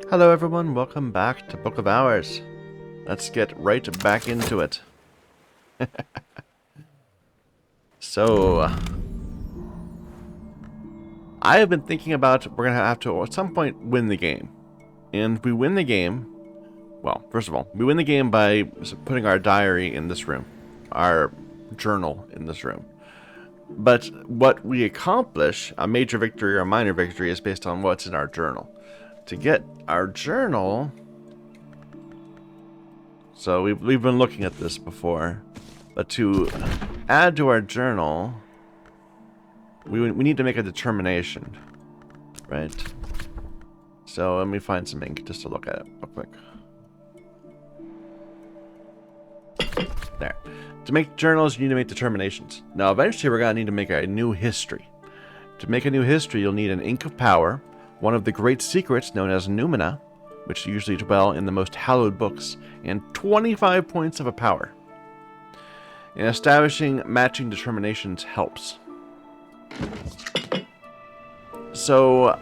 Hello everyone, welcome back to Book of Hours. Let's get right back into it. So, I have been thinking about we're going to have to at some point win the game. And we win the game, well, first of all, we win the game by putting our diary in this room. Our journal in this room. But what we accomplish, a major victory or a minor victory, is based on what's in our journal. To get our journal... So we've been looking at this before, but to add to our journal, we need to make a determination, right? So let me find some ink just to look at it real quick. There. To make journals, you need to make determinations. Now eventually we're going to need to make a new history. To make a new history, you'll need an ink of power, one of the great secrets known as Numina, which usually dwell in the most hallowed books, and 25 points of a power. And establishing matching determinations helps. So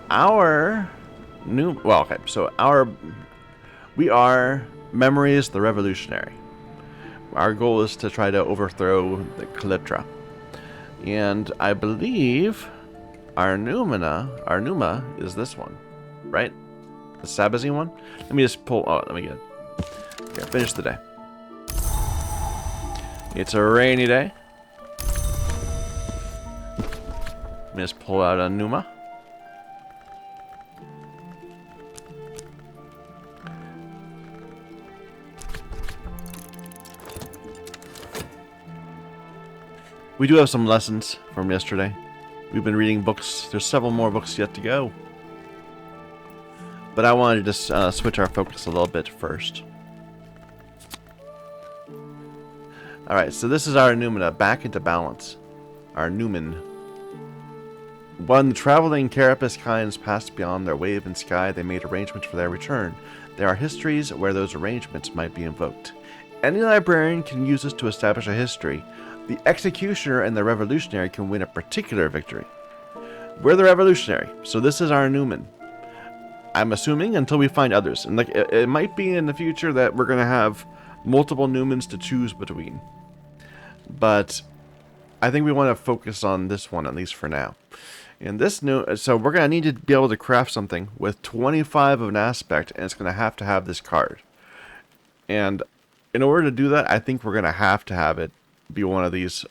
we are Memories the Revolutionary. Our goal is to try to overthrow the Calyptra. And I believe our Numa is this one, right? The Sabazine one? Let me just pull... Oh, let me get it. Okay, finish the day. It's a rainy day. Let me just pull out a Numa. We do have some lessons from yesterday. We've been reading books. There's several more books yet to go. But I wanted to just switch our focus a little bit first. Alright, so this is our Numina, back into balance. Our Numen. When the traveling Carapace kinds passed beyond their wave and sky, they made arrangements for their return. There are histories where those arrangements might be invoked. Any librarian can use this to establish a history. The Executioner and the Revolutionary can win a particular victory. We're the Revolutionary, so this is our Numen. I'm assuming until we find others. And like it might be in the future that we're going to have multiple Numens to choose between. But I think we want to focus on this one, at least for now. And this so we're going to need to be able to craft something with 25 of an aspect, and it's going to have this card. And in order to do that, I think we're going to have it be one of these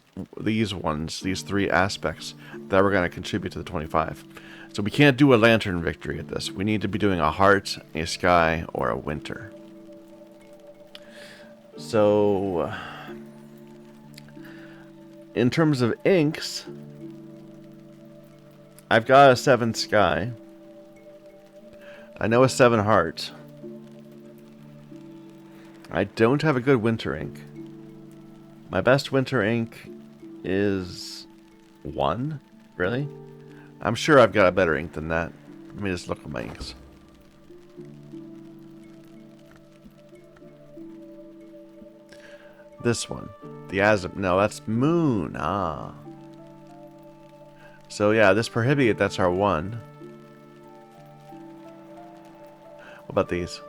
three aspects that we're going to contribute to the 25. So we can't do a lantern victory at this. We need to be doing a heart, a sky, or a winter. So, in terms of inks, I've got a 7 sky. I know a 7 heart. I don't have a good winter ink. My best winter ink is 1? Really? I'm sure I've got a better ink than that. Let me just look at my inks. This one. The Azim. No, that's Moon. Ah. So yeah, this Prohibiate, that's our 1. What about these?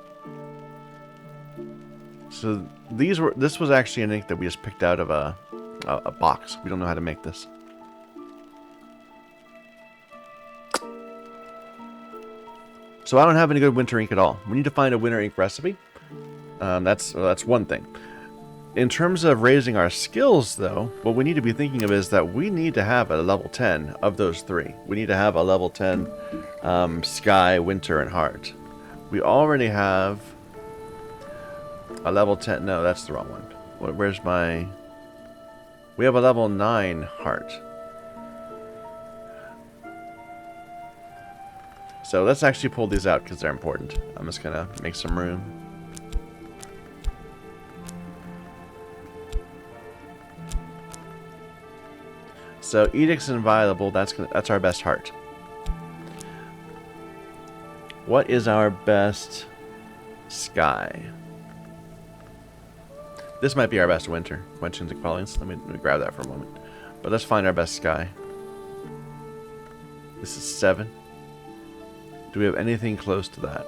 So this was actually an ink that we just picked out of a box. We don't know how to make this. So I don't have any good winter ink at all. We need to find a winter ink recipe. That's one thing. In terms of raising our skills, though, what we need to be thinking of is that we need to have a level 10 of those 3. We need to have a level 10 Sky, Winter, and Heart. We already have a level 10... No, that's the wrong one. Where's my... We have a level 9 Heart. So let's actually pull these out because they're important. I'm just going to make some room. So Edict's Inviolable, that's our best heart. What is our best sky? This might be our best winter. Quenchings and Quellings. Let me grab that for a moment. But let's find our best sky. This is 7. Do we have anything close to that?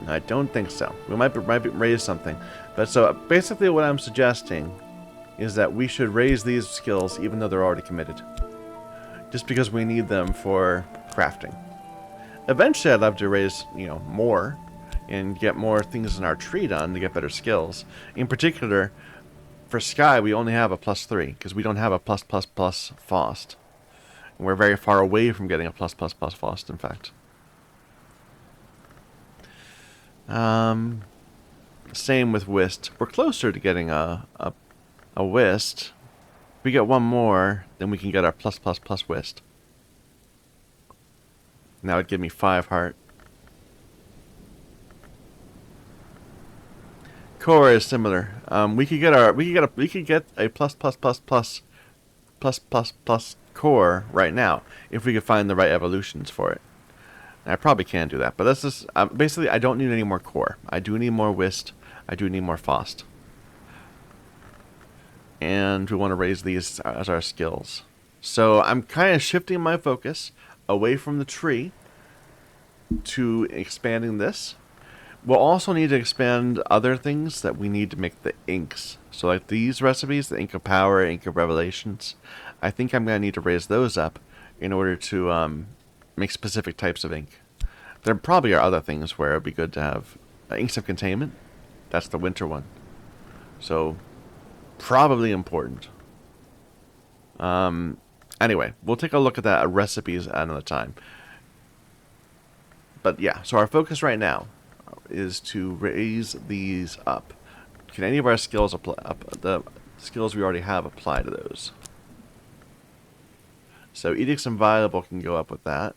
I don't think so. We might raise something. But so basically what I'm suggesting is that we should raise these skills even though they're already committed. Just because we need them for crafting. Eventually I'd love to raise, more and get more things in our tree done to get better skills. In particular, for Sky, we only have a +3 because we don't have a +++ Faust. And we're very far away from getting a +++ Faust, in fact. Same with Whist. We're closer to getting a Whist. If we get one more, then we can get our +++ Whist. Now it'd give me 5 heart. Core is similar. We could get a +++ core right now if we could find the right evolutions for it. And I probably can do that, but that's just basically I don't need any more core. I do need more Whist. I do need more Faust. And we want to raise these as our skills. So I'm kind of shifting my focus away from the tree to expanding this. We'll also need to expand other things that we need to make the inks. So like these recipes, the Ink of Power, Ink of Revelations, I think I'm going to need to raise those up in order to make specific types of ink. There probably are other things where it would be good to have Inks of Containment. That's the winter one. So probably important. Anyway, we'll take a look at that recipes at another time. But yeah, so our focus right now is to raise these up. Can any of our skills the skills we already have apply to those? So Edicts Inviolable can go up with that.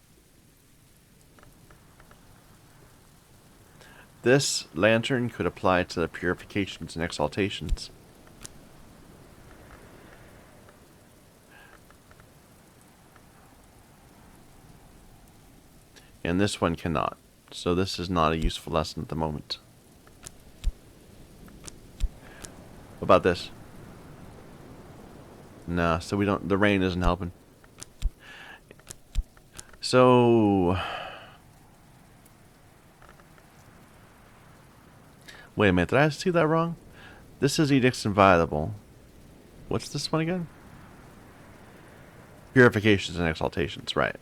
This Lantern could apply to the Purifications and Exaltations. And this one cannot. So this is not a useful lesson at the moment. What about this? Nah, so we don't, the rain isn't helping. So wait a minute, did I see that wrong? This is Edicts Inviolable. What's this one again? Purifications and Exaltations, right.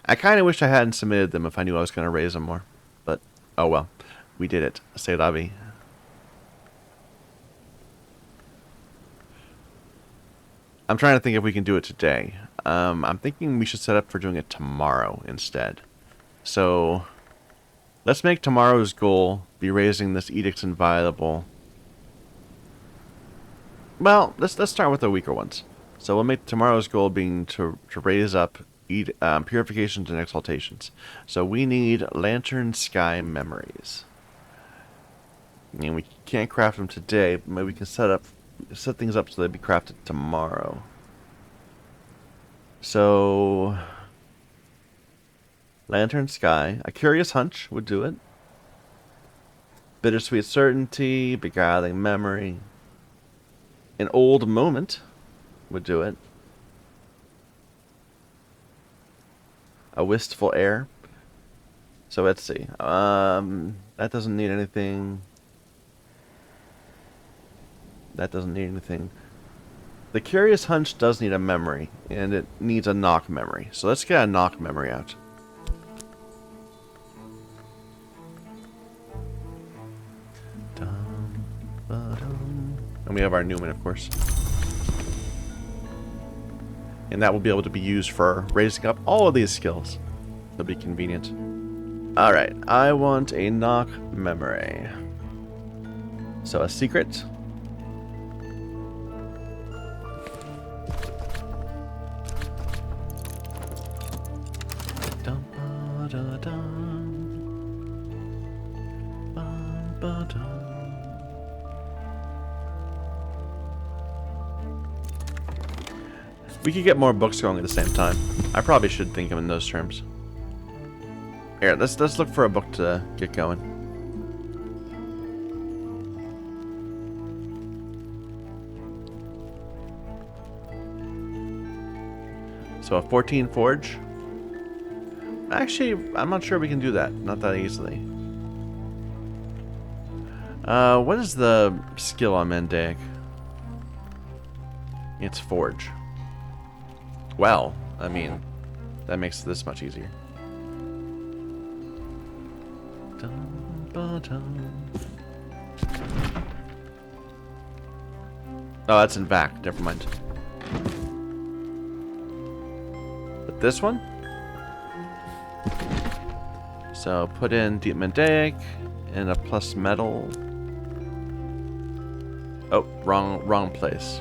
I kind of wish I hadn't submitted them if I knew I was going to raise them more. But, oh well. We did it. C'est la vie. I'm trying to think if we can do it today. I'm thinking we should set up for doing it tomorrow instead. So, let's make tomorrow's goal be raising this Edicts Inviolable. Well, let's start with the weaker ones. So we'll make tomorrow's goal being to raise up Purifications and Exaltations. So we need Lantern Sky Memories. And we can't craft them today, but maybe we can set things up so they'd be crafted tomorrow. So Lantern Sky, a Curious Hunch would do it. Bittersweet Certainty, Beguiling Memory. An Old Moment would do it. A Wistful Air. So let's see. That doesn't need anything. That doesn't need anything. The Curious Hunch does need a memory, and it needs a knock memory. So let's get a knock memory out. And we have our Newman, of course. And that will be able to be used for raising up all of these skills. That'll be convenient. Alright, I want a knock memory. So a secret. We could get more books going at the same time. I probably should think of them in those terms. Here, let's look for a book to get going. So a 14 Forge. Actually, I'm not sure we can do that. Not that easily. What is the skill on Mendaic? It's Forge. Well, I mean, that makes this much easier. Oh, that's in VAC. Never mind. But this one? So put in Deep Mendaic and a plus metal. Oh, wrong place.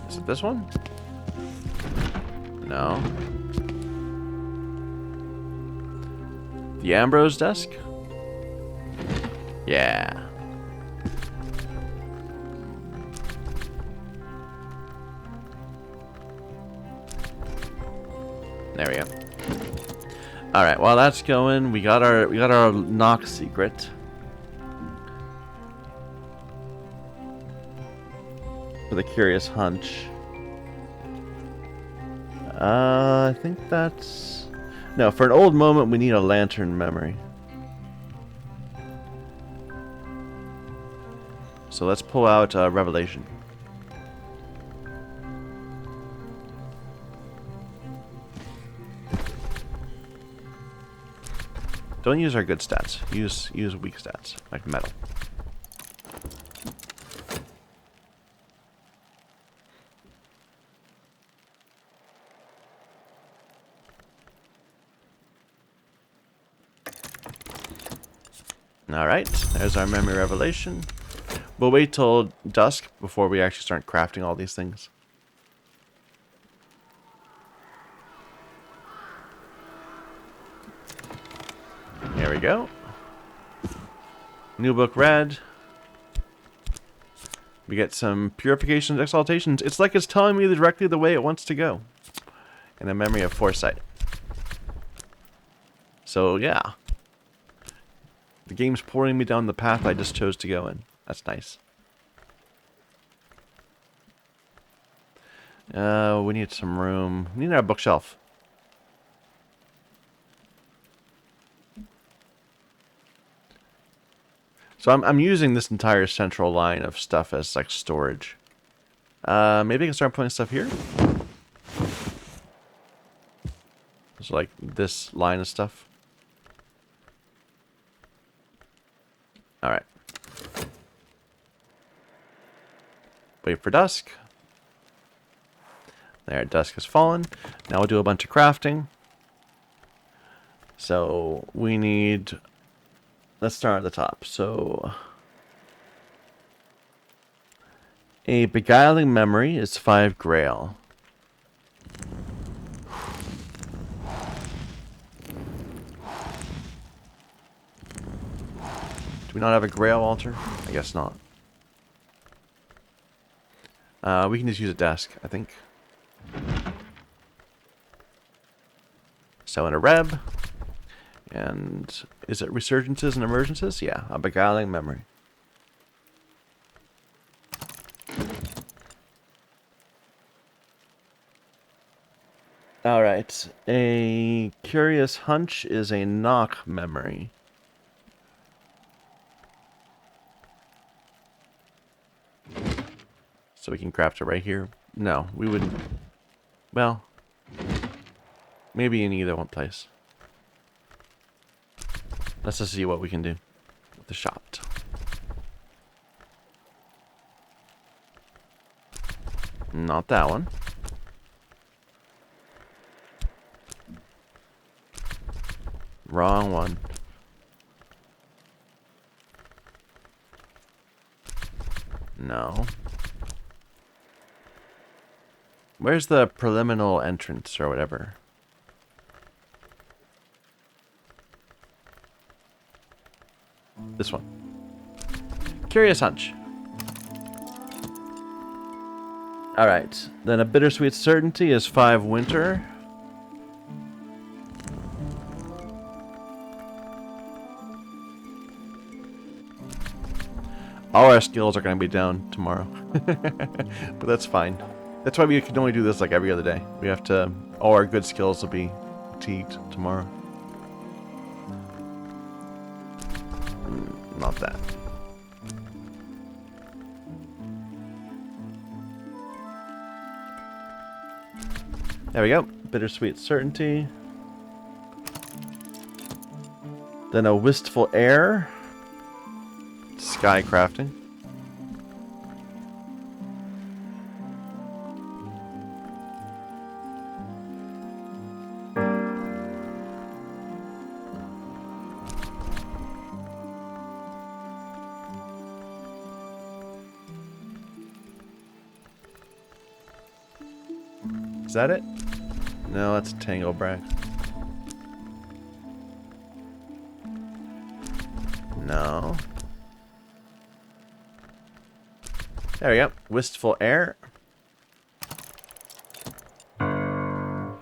Is it this one? No. The Ambrose desk? Yeah. There we go. All right, while that's going, we got our knock secret. For the Curious Hunch. I think that's... No, for an old moment, we need a lantern memory. So let's pull out Revelation. Don't use our good stats. Use weak stats, like metal. Alright, there's our memory revelation. We'll wait till dusk before we actually start crafting all these things. There we go. New book read. We get some purifications, exaltations. It's like it's telling me directly the way it wants to go. And a memory of foresight. So yeah. The game's pouring me down the path I just chose to go in. That's nice. We need some room. We need our bookshelf. So I'm using this entire central line of stuff as like storage. Maybe I can start putting stuff here. So like this line of stuff. Alright. Wait for dusk. There, dusk has fallen. Now we'll do a bunch of crafting. So we need... Let's start at the top. So a beguiling memory is 5 grail. Do we not have a grail altar? I guess not. We can just use a desk, I think. So in a reb. And is it resurgences and emergences? Yeah, a beguiling memory. Alright, a curious hunch is a knock memory. So we can craft it right here. No, we wouldn't. Well, maybe in either one place. Let's just see what we can do with the shop. Not that one. Wrong one. No. Where's the preliminary entrance or whatever? This one. Curious hunch. Alright. Then a bittersweet certainty is 5 winter. All our skills are going to be down tomorrow. But that's fine. That's why we can only do this like every other day. We have to... All our good skills will be fatigued tomorrow. Not that. There we go. Bittersweet certainty. Then a wistful air. Sky crafting. Is that it? No, that's Tanglebrax. No. There we go. Wistful air. And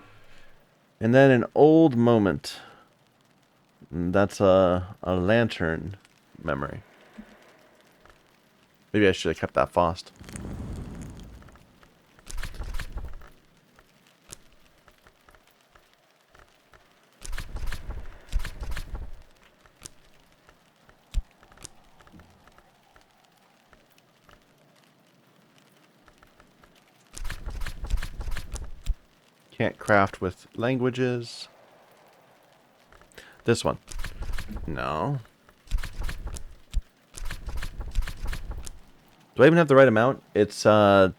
then an old moment. That's a lantern memory. Maybe I should have kept that fast. Can't craft with languages. This one. No. Do I even have the right amount? It's 10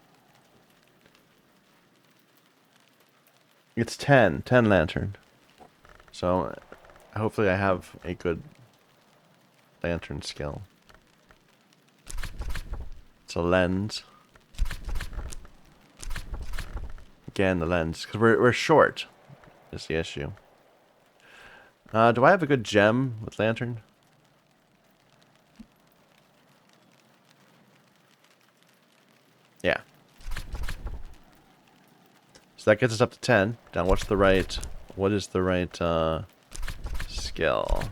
lantern. So hopefully I have a good lantern skill. It's a lens. Again, the lens, because we're short, is the issue. Do I have a good gem with lantern? Yeah. So that gets us up to 10. Now, what is the right skill?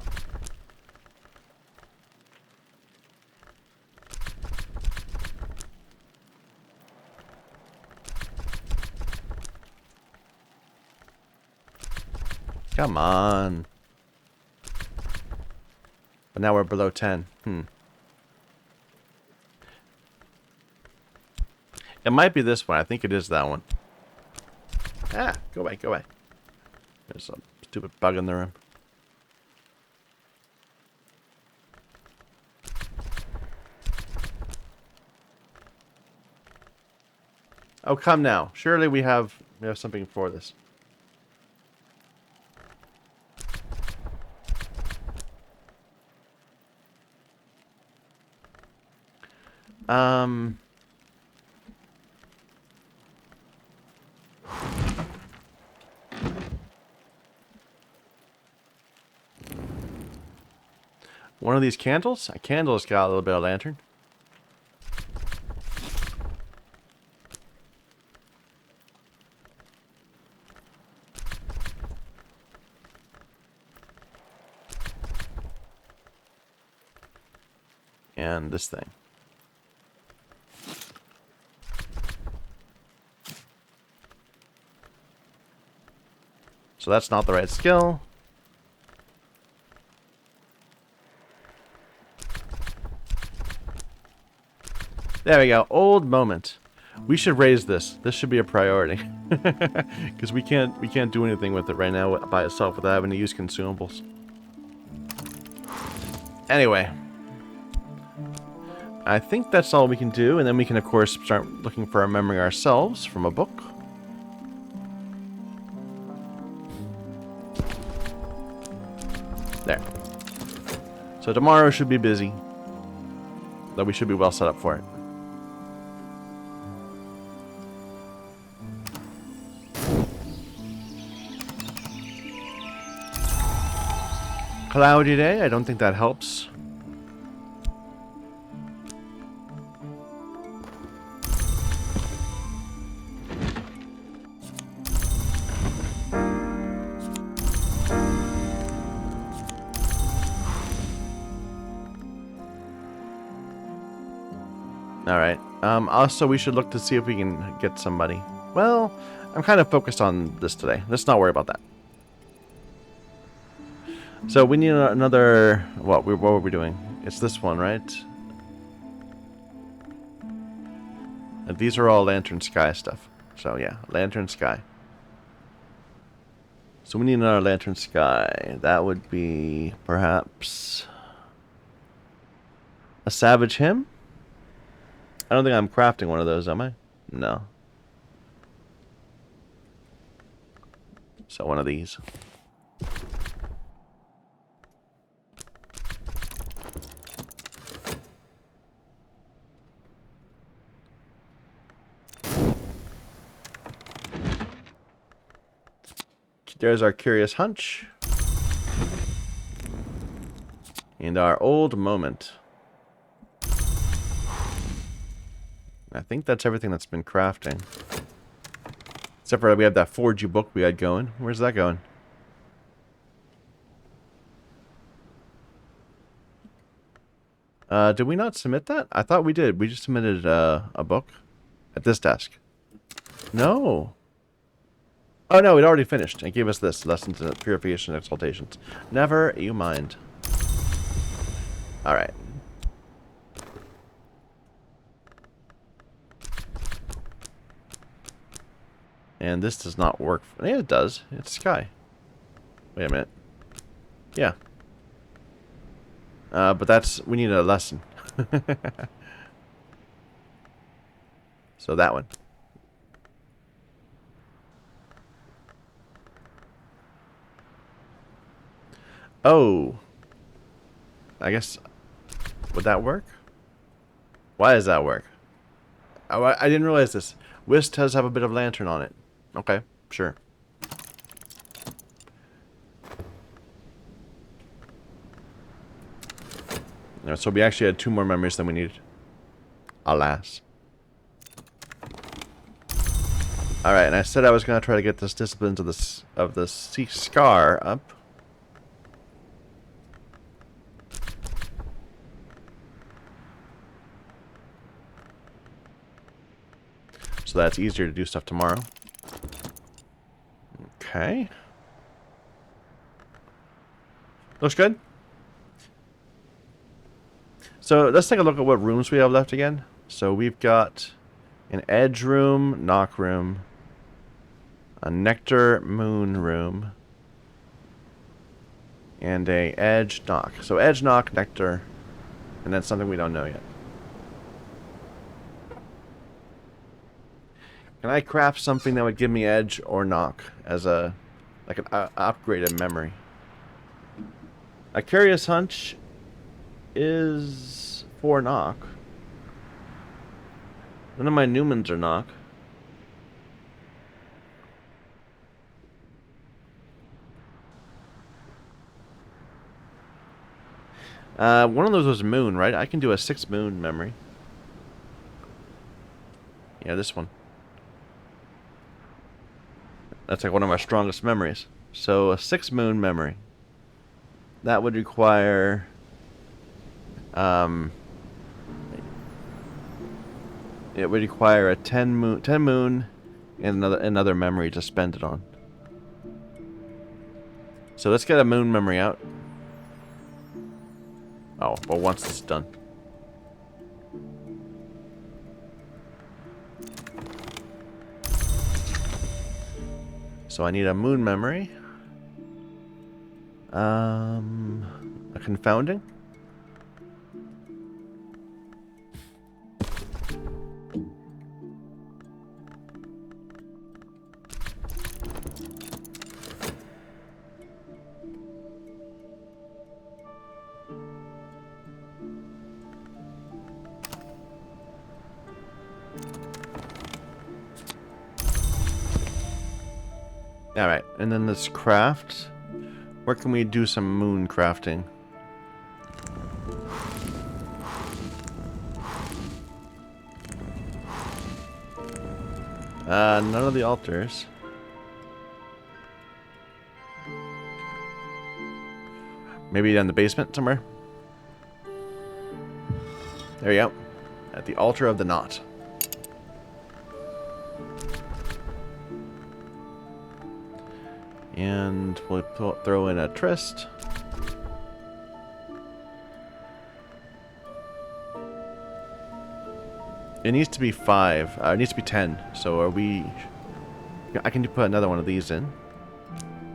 Come on. But now we're below 10. It might be this one. I think it is that one. Ah, go away, go away. There's a stupid bug in the room. Oh, come now. Surely we have something for this. One of these candles? A candle's got a little bit of lantern. And this thing. So that's not the right skill. There we go. Old moment. We should raise this. This should be a priority. Because we can't do anything with it right now by itself without having to use consumables. Anyway. I think that's all we can do, and then we can of course start looking for our memory ourselves from a book. There. So tomorrow should be busy. Though we should be well set up for it. Cloudy day, I don't think that helps. Alright. Also, we should look to see if we can get somebody. Well, I'm kind of focused on this today. Let's not worry about that. So we need another... What were we doing? It's this one, right? And these are all Lantern Sky stuff. So yeah, Lantern Sky. So we need another Lantern Sky. That would be perhaps a Savage Hymn? I don't think I'm crafting one of those, am I? No. So one of these. There's our Curious Hunch. And our Old Moment. I think that's everything that's been crafting. Except for we have that Forge You book we had going. Where's that going? Did we not submit that? I thought we did. We just submitted a book at this desk. No. Oh no, it already finished. It gave us this. Lessons in Purification and Exaltations. Never you mind. Alright. And this does not work. Yeah, it does. It's Sky. Wait a minute. Yeah. But that's... We need a lesson. So that one. Oh. I guess... Would that work? Why does that work? Oh, I didn't realize this. Wisp does have a bit of lantern on it. Okay, sure. So we actually had 2 more memories than we needed. Alas. Alright, and I said I was going to try to get this Disciplines of the Sea Scar up. So that's easier to do stuff tomorrow. Okay. Looks good. So let's take a look at what rooms we have left again. So we've got an Edge room, Knock room, a Nectar Moon room, and a Edge Knock. So Edge Knock, Nectar, and then something we don't know yet. Can I craft something that would give me Edge or Knock as a like an upgraded memory? A Curious Hunch is for Knock. None of my Newmans are Knock. One of those was Moon, right? I can do a 6 Moon memory. Yeah, this one. That's like one of my strongest memories. So a 6 Moon memory. That would require... it would require a 10 moon and another memory to spend it on. So let's get a moon memory out. Oh, well, once it's done. So I need a moon memory. A confounding. Alright, and then this craft. Where can we do some moon crafting? None of the altars. Maybe in the basement somewhere? There you go. At the altar of the knot. And we'll throw in a tryst. It needs to be 5. It needs to be 10. So are we... I can put another one of these in.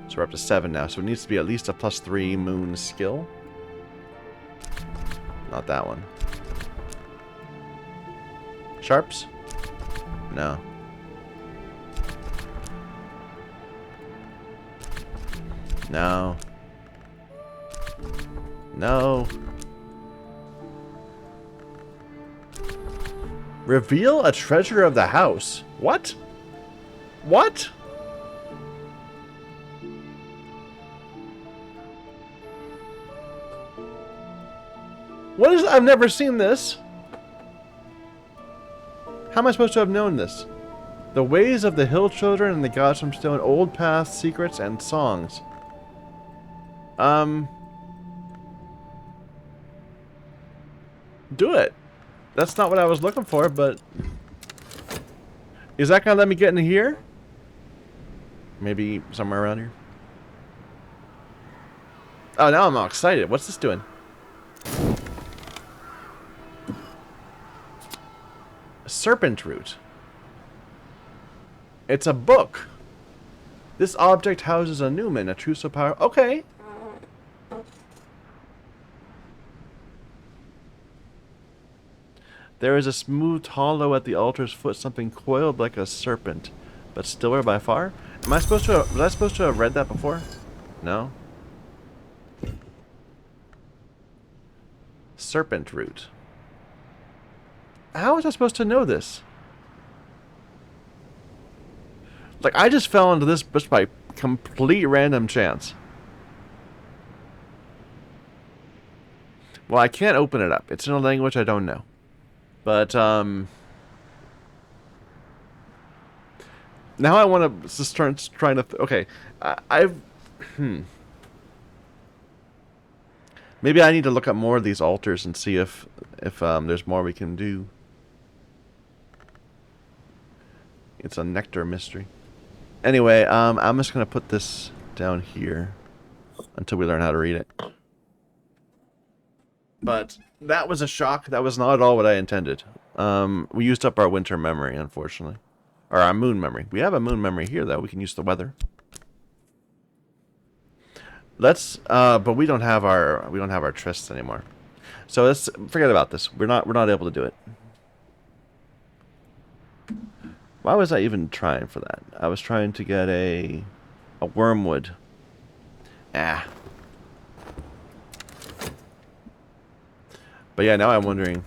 So we're up to 7 now. So it needs to be at least a +3 moon skill. Not that one. Sharps? No. No. No. Reveal a treasure of the house. What? What? What is... I've never seen this. How am I supposed to have known this? The ways of the hill children and the gods from stone, old paths, secrets, and songs. Do it. That's not what I was looking for, but... Is that gonna let me get in here? Maybe somewhere around here. Oh, now I'm all excited. What's this doing? Serpent root. It's a book. This object houses a Numen, a true so power. Okay. There is a smooth hollow at the altar's foot, something coiled like a serpent, but stiller by far. Am I supposed to have, was I supposed to have read that before? No. Serpent root. How was I supposed to know this? Like, I just fell into this just by complete random chance. Well, I can't open it up. It's in a language I don't know. But, now I want to just start trying to... Okay, Maybe I need to look up more of these altars and see if there's more we can do. It's a nectar mystery. Anyway, I'm just going to put this down here until we learn how to read it. But that was a shock. That was not at all what I intended. We used up our winter memory, unfortunately. Or our moon memory. We have a moon memory here, though. We can use the weather. Let's, but we don't have our trysts anymore. So let's forget about this. We're not able to do it. Why was I even trying for that? I was trying to get a wormwood. Ah. But yeah, now I'm wondering,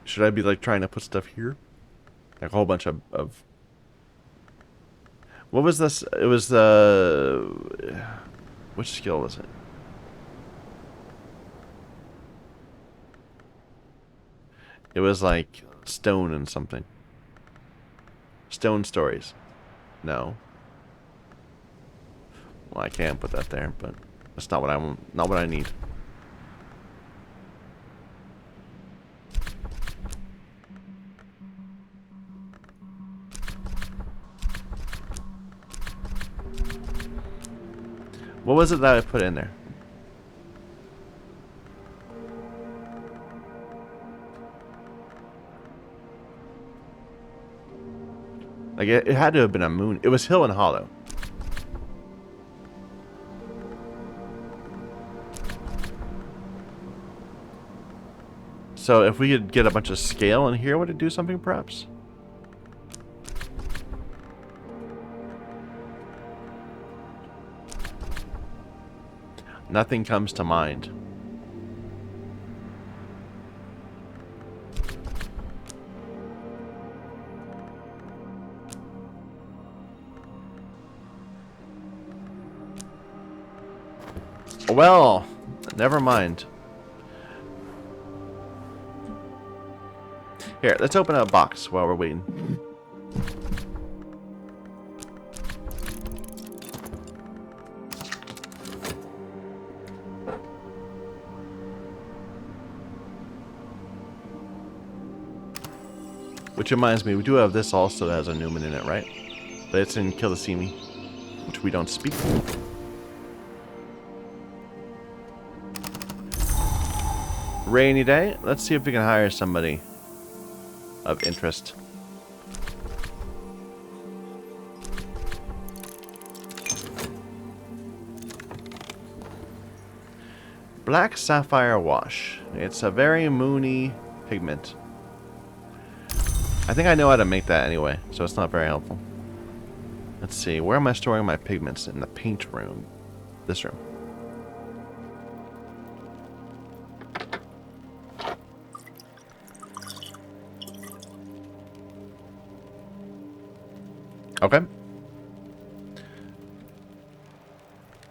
should I be like trying to put stuff here? Like a whole bunch of what was this? It was the which skill was it? It was like stone and something. Stone stories. No. Well, I can't put that there, but that's not what I want. Not what I need. What was it that I put in there? Like, it had to have been a moon. It was Hill and Hollow. So if we could get a bunch of scale in here, would it do something perhaps? Nothing comes to mind. Well, never mind. Here, let's open a box while we're waiting. Which reminds me, we do have this also that has a Numen in it, right? But it's in Kill the Simi. which we don't speak. Rainy day. Let's see if we can hire somebody of interest. Black Sapphire Wash. It's a very moony pigment. I think I know how to make that anyway, so it's not very helpful. Let's see, where am I storing my pigments? In the paint room. This room. Okay.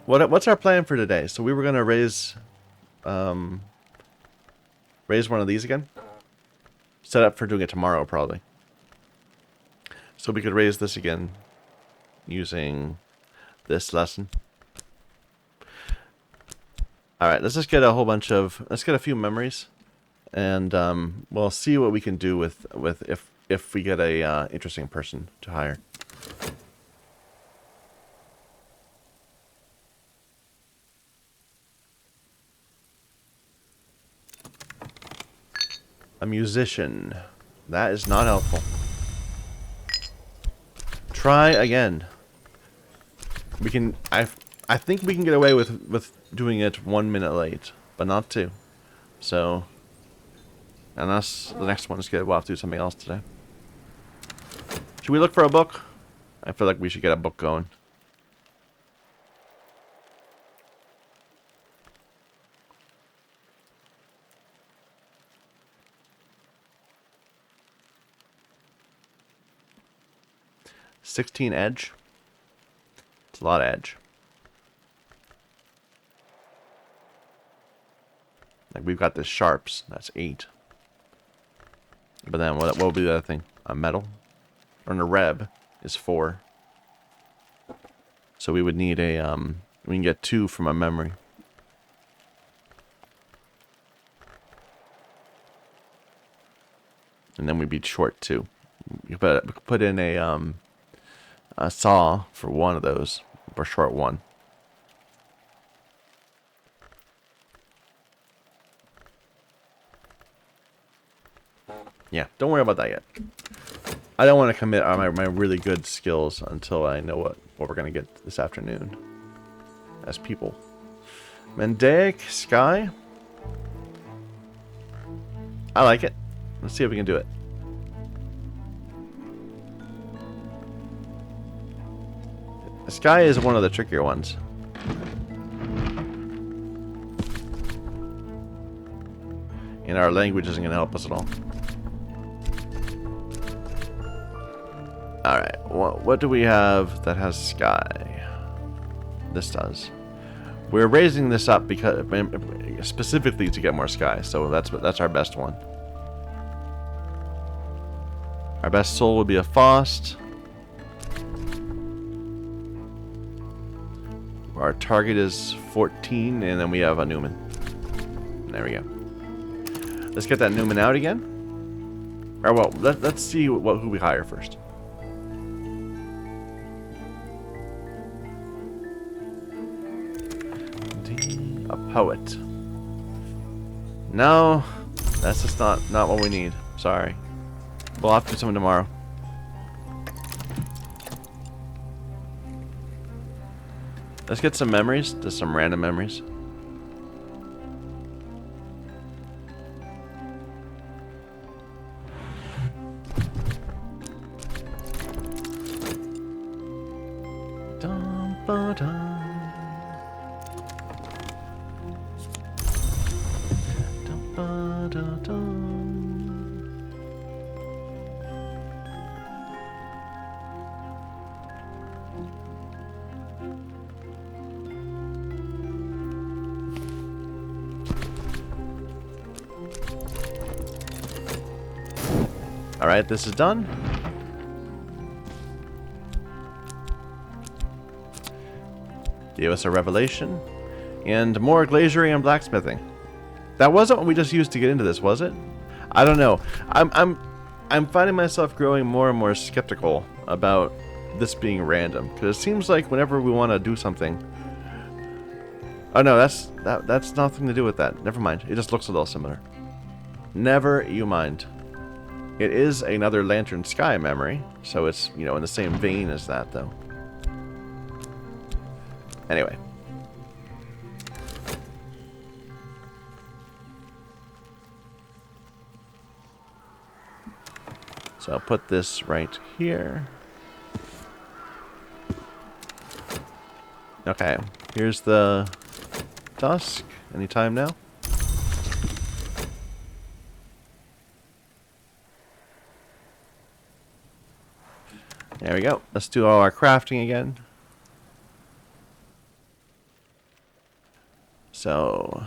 What's our plan for today? So we were gonna raise one of these again. Set up for doing it tomorrow, probably. So we could raise this again using this lesson. Alright, let's just get a whole bunch of... Let's get a few memories. And we'll see what we can do with if we get a interesting person to hire. A musician. That is not helpful. Try again. We can... I think we can get away with doing it 1 minute late, but not 2. So, unless the next one is good, we'll have to do something else today. Should we look for a book? I feel like we should get a book going. $16 edge. It's a lot of edge. Like we've got the sharps. That's 8. But then what would be the other thing? A metal? Or a reb is 4. So we would need a we can get 2 from a memory. And then we'd be short 2. You put in a saw for 1 of those. We're short 1. Yeah, don't worry about that yet. I don't want to commit on my really good skills until I know what we're going to get this afternoon. As people. Mendaic Sky. I like it. Let's see if we can do it. The sky is one of the trickier ones. And our language isn't going to help us at all. Alright, what do we have that has sky? This does. We're raising this up because specifically to get more sky, so that's our best one. Our best soul would be a Faust. Our target is 14, and then we have a Newman. There we go. Let's get that Newman out again. Or well, let's see who we hire first. A poet. No, that's just not what we need. Sorry. We'll have to do something tomorrow. Let's get some memories, just some random memories. Dum ba dum. Dum ba da dum. Alright, this is done. Gave us a revelation. And more glaziering and blacksmithing. That wasn't what we just used to get into this, was it? I don't know. I'm finding myself growing more and more skeptical about this being random, because it seems like whenever we want to do something. Oh no, that's nothing to do with that. Never mind. It just looks a little similar. Never you mind. It is another Lantern Sky memory, so it's, you know, in the same vein as that, though. Anyway. So I'll put this right here. Okay, here's the dusk. Any time now? There we go. Let's do all our crafting again. So,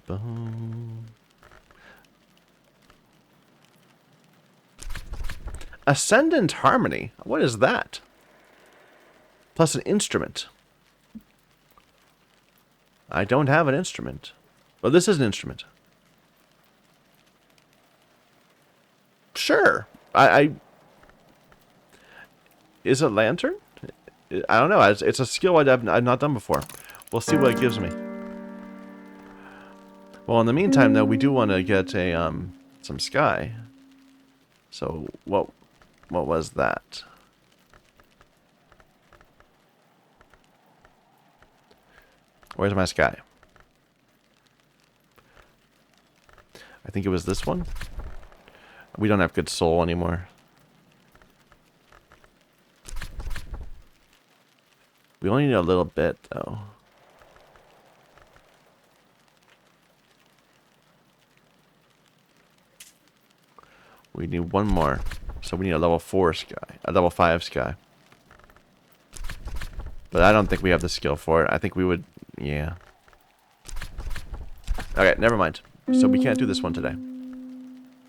boom. Ascendant Harmony. What is that? Plus an instrument. I don't have an instrument. Well, this is an instrument. Sure. Is it lantern? I don't know. It's a skill I've not done before. We'll see what it gives me. Well, in the meantime, though, we do want to get a some sky. So what was that? Where's my sky? I think it was this one. We don't have good soul anymore. We only need a little bit, though. We need one more. So we need a level 4 sky. A level 5 sky. But I don't think we have the skill for it. I think we would... Yeah. Okay, never mind. So we can't do this one today.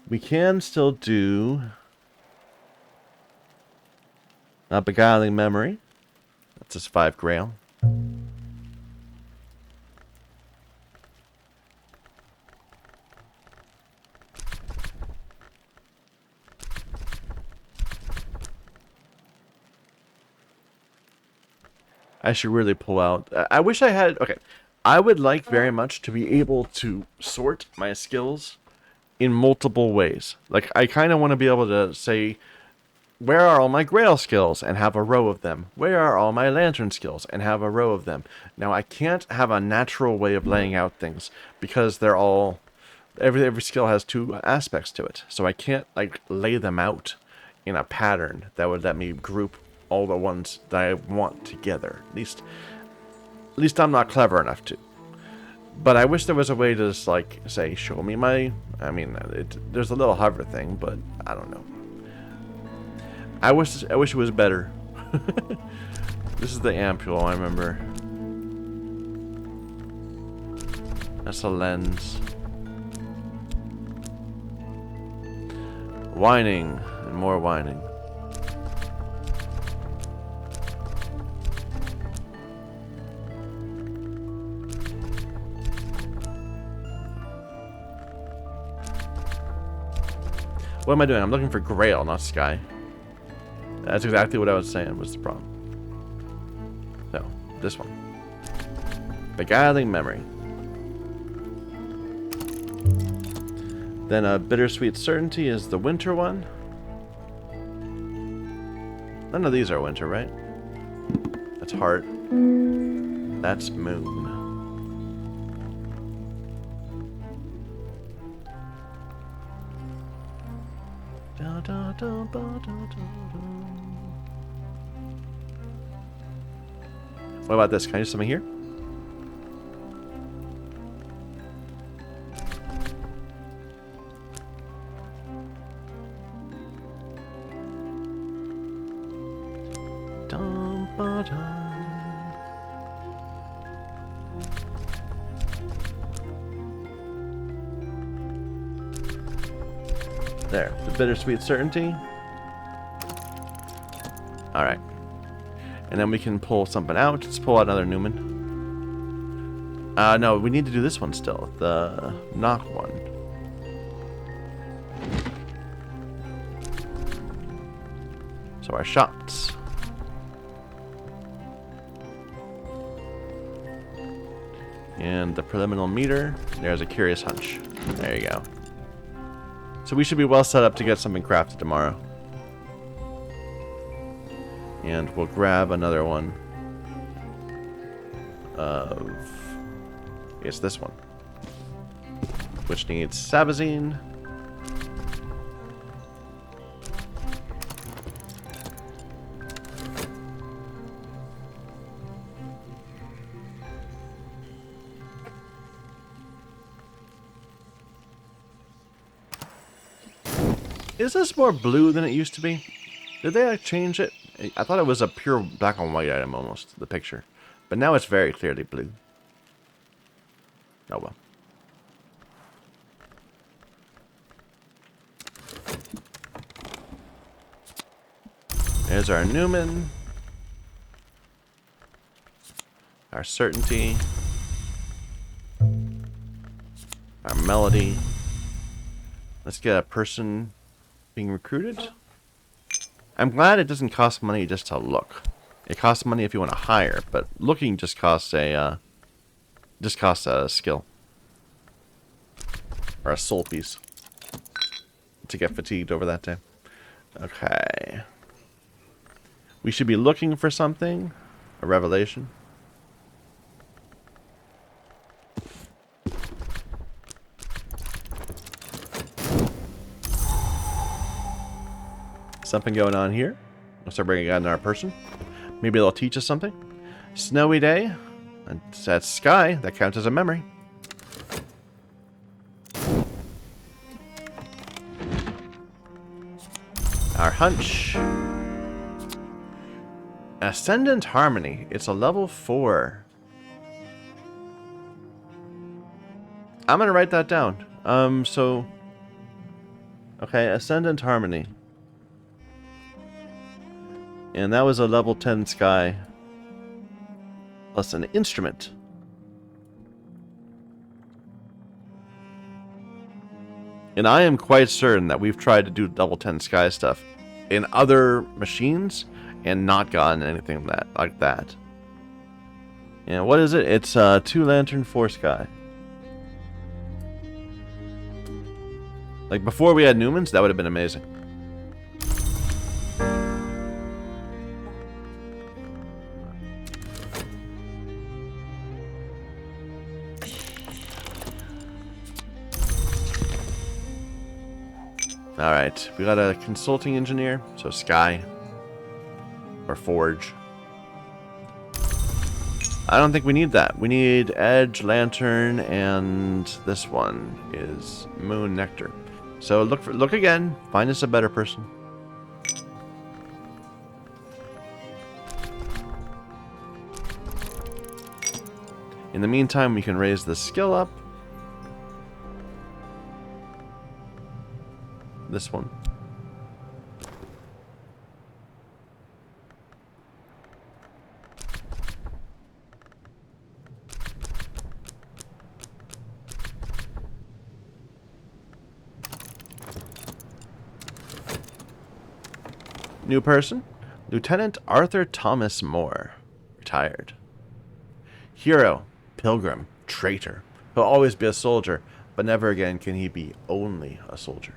We can still do... a Beguiling Memory. That's just 5 Grail. I should really pull out... I wish I had... Okay. I would like very much to be able to sort my skills in multiple ways. Like, I kind of want to be able to say, where are all my Grail skills? And have a row of them. Where are all my Lantern skills? And have a row of them. Now, I can't have a natural way of laying out things because they're all... Every skill has 2 aspects to it. So I can't, like, lay them out in a pattern that would let me group all the ones that I want together. At least I'm not clever enough to. But I wish there was a way to just, like, say, show me my... I mean, there's a little hover thing, but I don't know. I wish it was better. This is the ampule, I remember. That's a lens. Whining and more whining. What am I doing? I'm looking for Grail, not Sky. That's exactly what I was saying was the problem. So, this one. Beguiling Memory. Then a Bittersweet Certainty is the winter one. None of these are winter, right? That's heart. That's moon. What about this? Can I do something here? There, the Bittersweet Certainty. Alright. And then we can pull something out. Let's pull out another Newman. No, we need to do this one still. The knock one. So our shots. And the preliminary meter. There's a curious hunch. There you go. So we should be well set up to get something crafted tomorrow. And we'll grab another one of... It's this one. Which needs Sabazine. Is this more blue than it used to be? Did they change it? I thought it was a pure black and white item almost, the picture. But now it's very clearly blue. Oh well. There's our Newman. Our Certainty. Our Melody. Let's get a person being recruited. I'm glad it doesn't cost money just to look. It costs money if you want to hire, but looking just costs a skill or a soul piece to get fatigued over that day. Okay, we should be looking for something, a revelation. Something going on here. Let's start bringing out our person. Maybe they'll teach us something. Snowy day. And that sky, that counts as a memory. Our hunch. Ascendant Harmony. It's a level 4. I'm going to write that down. Okay, Ascendant Harmony. And that was a level 10 sky. Plus an instrument. And I am quite certain that we've tried to do level 10 sky stuff in other machines and not gotten anything like that. And what is it? It's 2 lantern 4 sky. Like before we had Newmans, that would have been amazing. Alright, we got a consulting engineer, so Sky. Or Forge. I don't think we need that. We need Edge, Lantern, and this one is Moon Nectar. So look again. Find us a better person. In the meantime, we can raise the skill up. This one. New person, Lieutenant Arthur Thomas Moore, retired. Hero, pilgrim, traitor. He'll always be a soldier, but never again can he be only a soldier.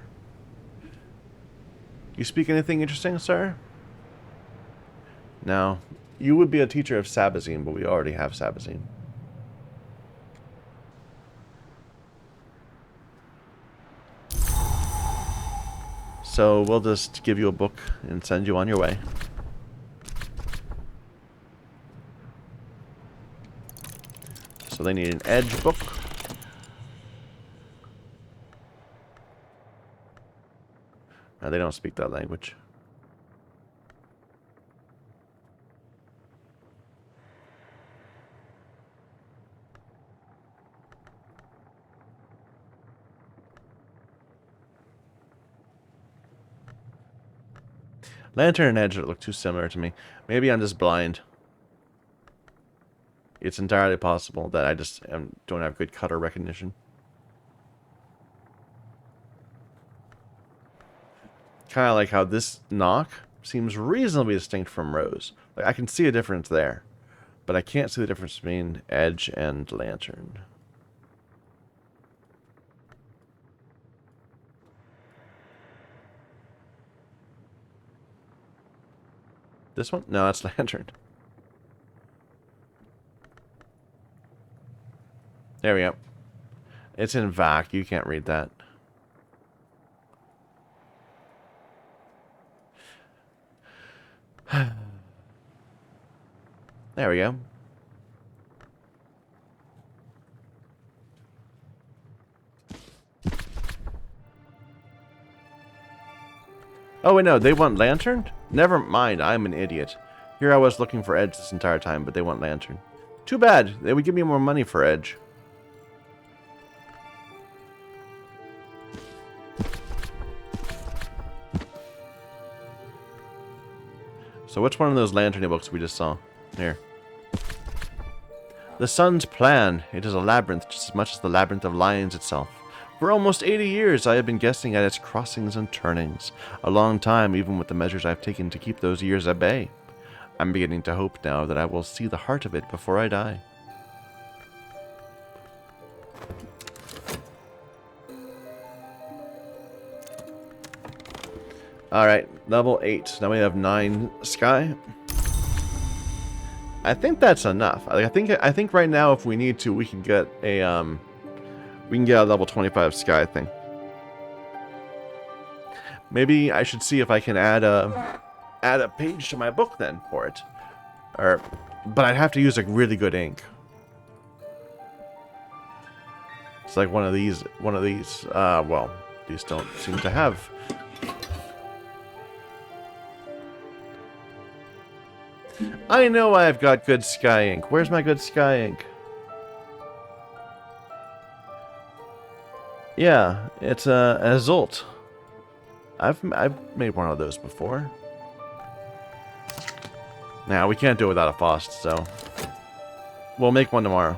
You speak anything interesting, sir? No. You would be a teacher of Sabazine, but we already have Sabazine. So we'll just give you a book and send you on your way. So they need an Edge book. They don't speak that language. Lantern and Edge look too similar to me. Maybe I'm just blind. It's entirely possible that I just don't have good cutter recognition. Kind of like how this knock seems reasonably distinct from Rose. Like, I can see a difference there, but I can't see the difference between Edge and Lantern. This one? No, that's Lantern. There we go. It's in VAC. You can't read that. There we go. Oh, wait, no. They want Lantern? Never mind. I'm an idiot. Here I was looking for Edge this entire time, but they want Lantern. Too bad. They would give me more money for Edge. So which one of those Lantern books we just saw? Here. The Sun's Plan. It is a labyrinth just as much as the Labyrinth of Lions itself. For almost 80 years, I have been guessing at its crossings and turnings. A long time, even with the measures I've taken to keep those years at bay. I'm beginning to hope now that I will see the heart of it before I die. Alright, level 8. Now we have 9 Sky. I think that's enough. I think right now if we need to, we can get a level 25 Sky thing. Maybe I should see if I can add a page to my book then for it. But I'd have to use a really good ink. It's like one of these, well, these don't seem to have. I know I've got good Sky ink. Where's my good Sky ink? Yeah, it's Azult. I've made one of those before. Now we can't do it without a Faust, so we'll make one tomorrow.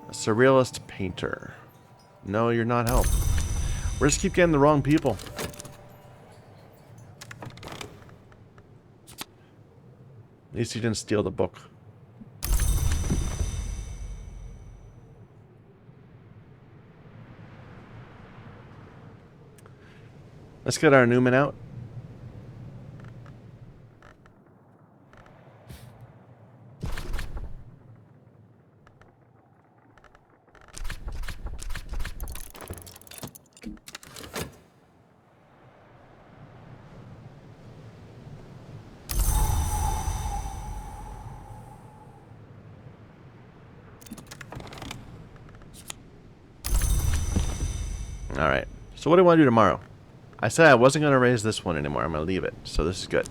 A surrealist painter. No, you're not help. We're just keep getting the wrong people. At least you didn't steal the book. Let's get our Newman out. Alright, so what do I want to do tomorrow? I said I wasn't going to raise this one anymore. I'm going to leave it. So this is good.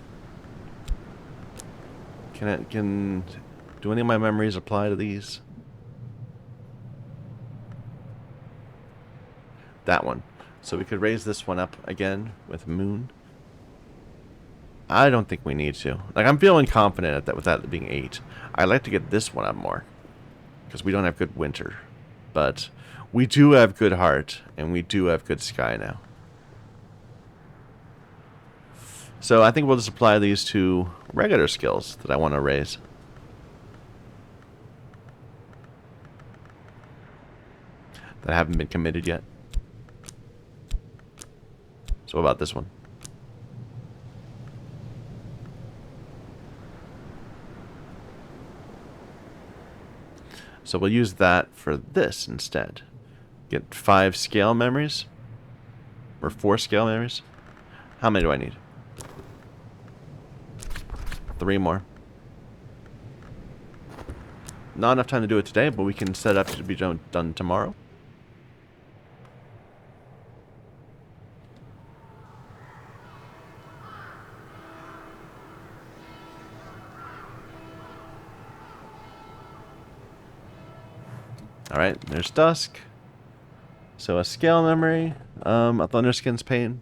Do any of my memories apply to these? That one. So we could raise this one up again with Moon. I don't think we need to. Like, I'm feeling confident at that with that being 8. I'd like to get this one up more. Because we don't have good Winter. But we do have good Heart. And we do have good Sky now. So I think we'll just apply these to regular skills that I want to raise. That haven't been committed yet. So what about this one? So we'll use that for this instead. Get 5 scale memories. Or 4 scale memories. How many do I need? 3 more. Not enough time to do it today, but we can set up to be done tomorrow. Alright, there's Dusk. So a scale memory, a Thunderskin's Pain.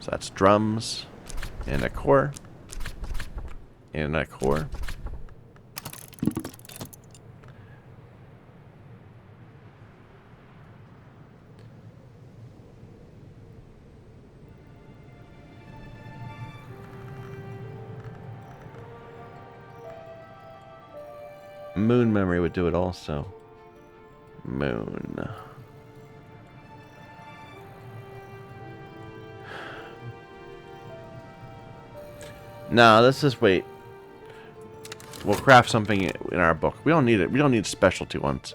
So that's drums and a core and a core. Moon memory would do it also. Moon. Nah, let's just wait. We'll craft something in our book. We don't need it. We don't need specialty ones.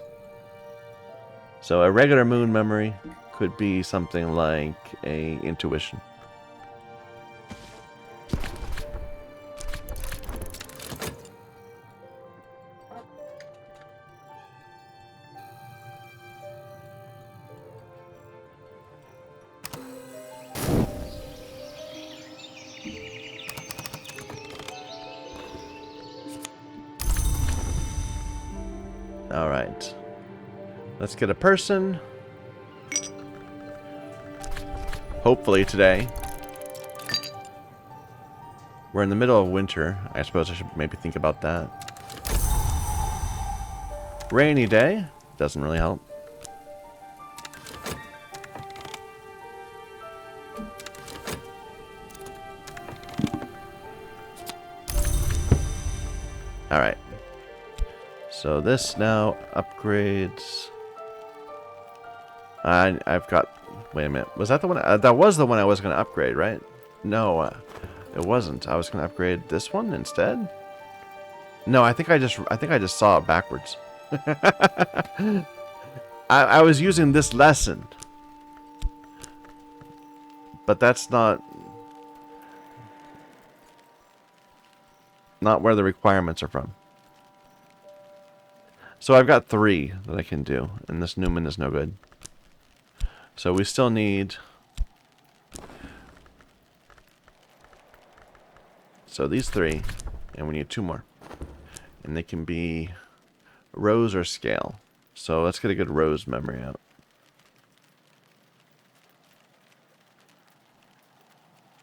So a regular moon memory could be something like a intuition. Alright. Let's get a person. Hopefully today. We're in the middle of winter. I suppose I should maybe think about that. Rainy day. Doesn't really help. Alright. So this now upgrades. I've got. Wait a minute. Was that the one? That was the one I was going to upgrade, right? No, it wasn't. I was going to upgrade this one instead. No, I think I just saw it backwards. I was using this lesson, but that's not where the requirements are from. So I've got 3 that I can do, and this Newman is no good. So we still need... So these 3, and we need 2 more. And they can be rose or scale. So let's get a good rose memory out.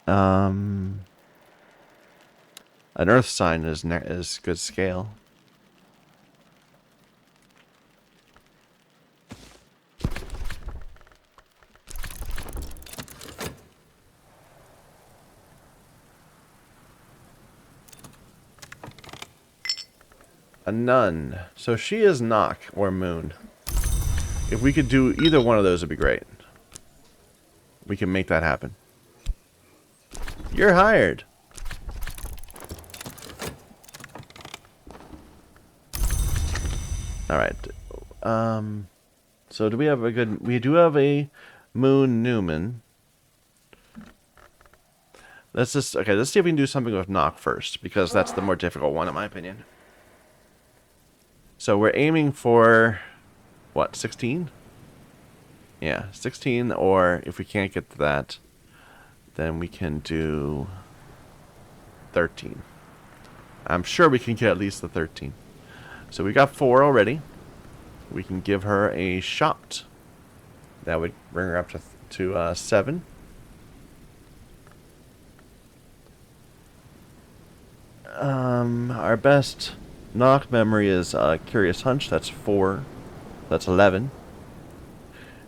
An earth sign is good scale. A nun. So she is Nock or Moon. If we could do either one of those, it'd be great. We can make that happen. You're hired. Alright. So do we have a good... We do have a Moon Newman. Let's just... Okay, let's see if we can do something with Nock first, because that's the more difficult one, in my opinion. So we're aiming for... What, 16? Yeah, 16, or if we can't get to that, then we can do 13. I'm sure we can get at least the 13. So we got 4 already. We can give her a shot. That would bring her up to 7. Our best Nock memory is Curious Hunch. That's 4. That's 11.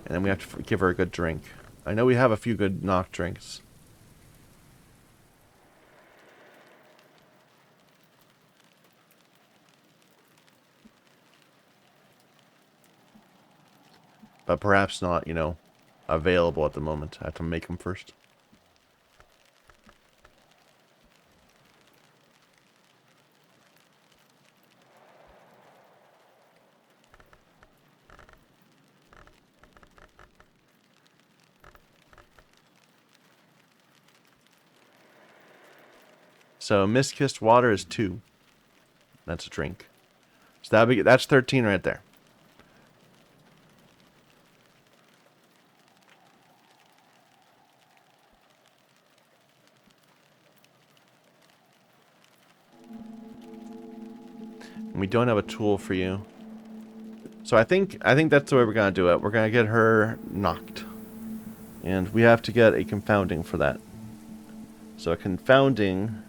And then we have to give her a good drink. I know we have a few good Nock drinks. But perhaps not, you know, available at the moment. I have to make them first. So Mist-Kissed Water is 2. That's a drink. So that's 13 right there. We don't have a tool for you. So I think that's the way we're going to do it. We're going to get her knocked. And we have to get a confounding for that. So a confounding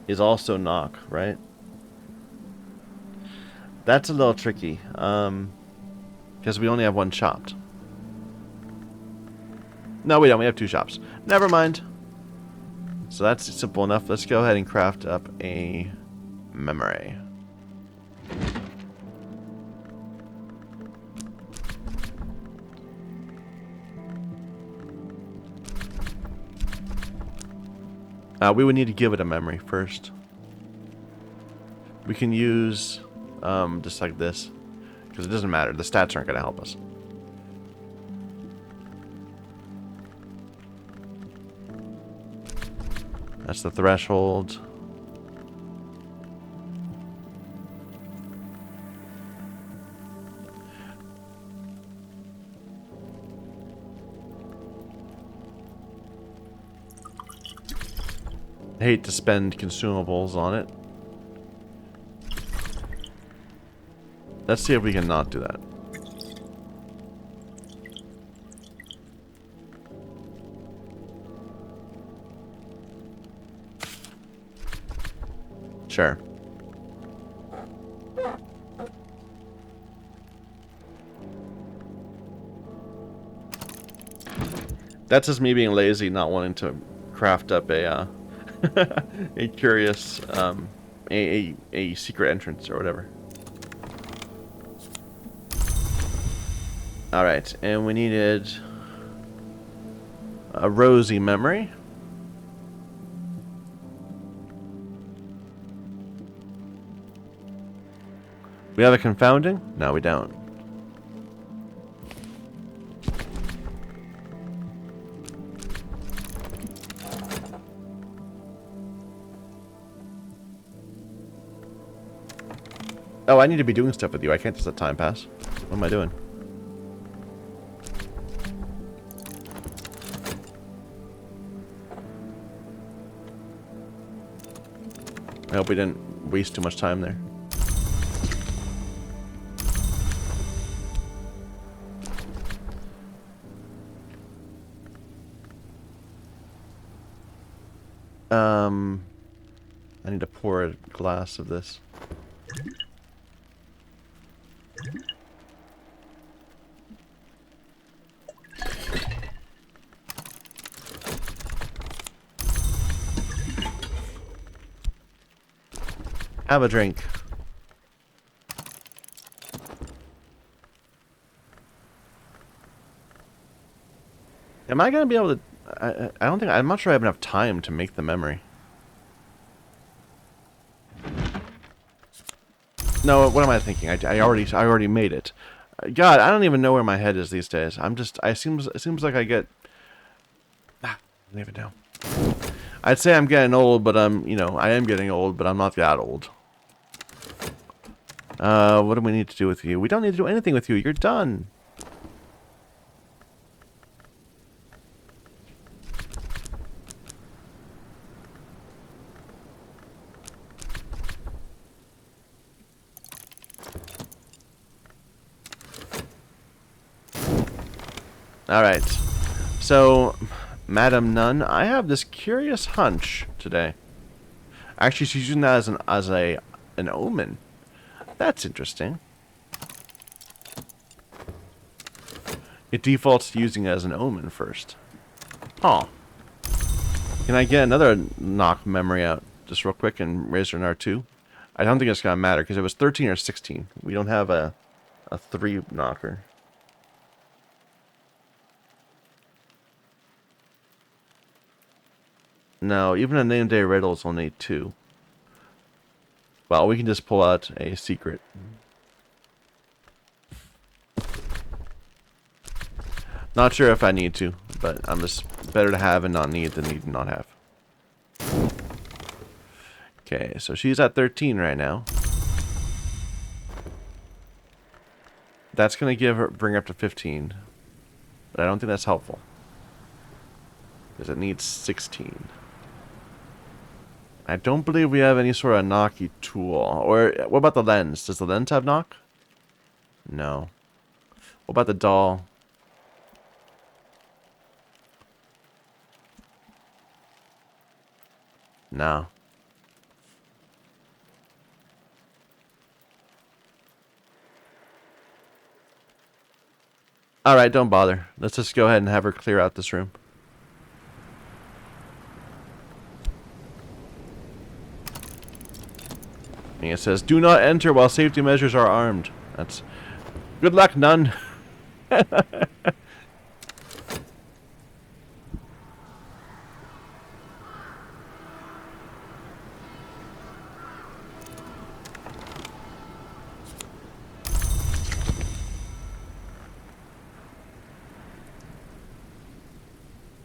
is also knock, right? That's a little tricky, because we only have one chopped. No, we don't. We have 2 shops. Never mind. So that's simple enough. Let's go ahead and craft up a memory. We would need to give it a memory first. We can use just like this, because it doesn't matter. The stats aren't going to help us. That's the threshold. I hate to spend consumables on it. Let's see if we can not do that. Sure. That's just me being lazy, not wanting to craft up a a curious a secret entrance or whatever. All right, and we needed a rosy memory. We have a confounding? No, we don't. Oh, I need to be doing stuff with you. I can't just let time pass. What am I doing? I hope we didn't waste too much time there. I need to pour a glass of this. Have a drink. Am I gonna be able to? I don't think. I'm not sure I have enough time to make the memory. No, what am I thinking? I already made it. God, I don't even know where my head is these days. It seems like I get. I don't even know. I'd say I'm getting old, but I am getting old, but I'm not that old. What do we need to do with you? We don't need to do anything with you. You're done. Alright. So, Madam Nun, I have this curious hunch today. Actually, she's using that as an omen. That's interesting. It defaults to using it as an omen first. Huh. Can I get another knock memory out just real quick and raise her an R2? I don't think it's going to matter because it was 13 or 16. We don't have a 3 knocker. No, even a name day riddle is only 2. Well, we can just pull out a secret. Not sure if I need to, but I'm just better to have and not need than need and not have. Okay, so she's at 13 right now. That's gonna bring her up to 15, but I don't think that's helpful because it needs 16. I don't believe we have any sort of knocky tool. Or what about the lens? Does the lens have knock? No. What about the doll? No. Alright, don't bother. Let's just go ahead and have her clear out this room. And it says, do not enter while safety measures are armed. That's... Good luck, nun.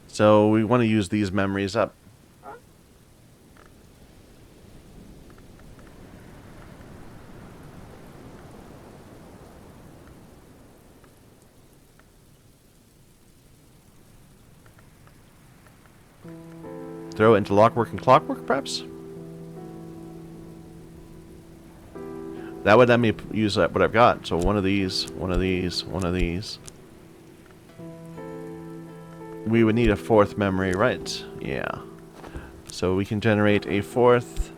So we want to use these memories up. Throw it into Lockwork and Clockwork, perhaps? That would let me use what I've got. So one of these, one of these, one of these. We would need a fourth memory, right? Yeah. So we can generate a fourth.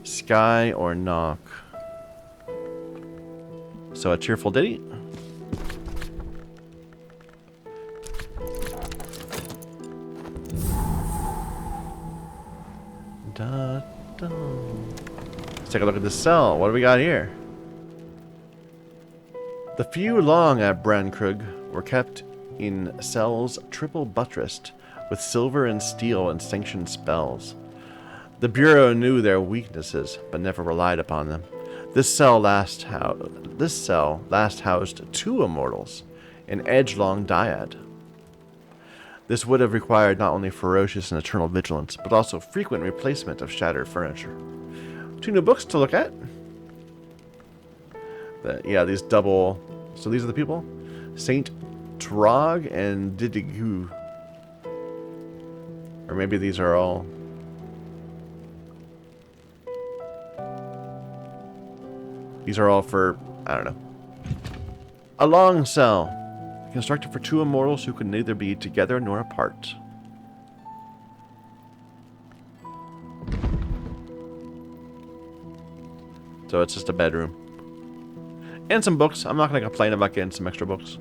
Sky or knock. So a cheerful ditty. Da, da. Let's take a look at this cell. What do we got here? The few long at Brankrug were kept in cells triple buttressed with silver and steel and sanctioned spells. The Bureau knew their weaknesses, but never relied upon them. This cell last housed two immortals, an edge-long dyad. This would have required not only ferocious and eternal vigilance, but also frequent replacement of shattered furniture. Two new books to look at. Yeah, these double... So these are the people? Saint Trog and Didigu. Or maybe these are all... These are all for... I don't know. A long cell. Constructed for two immortals who could neither be together nor apart. So it's just a bedroom. And some books. I'm not going to complain about getting some extra books.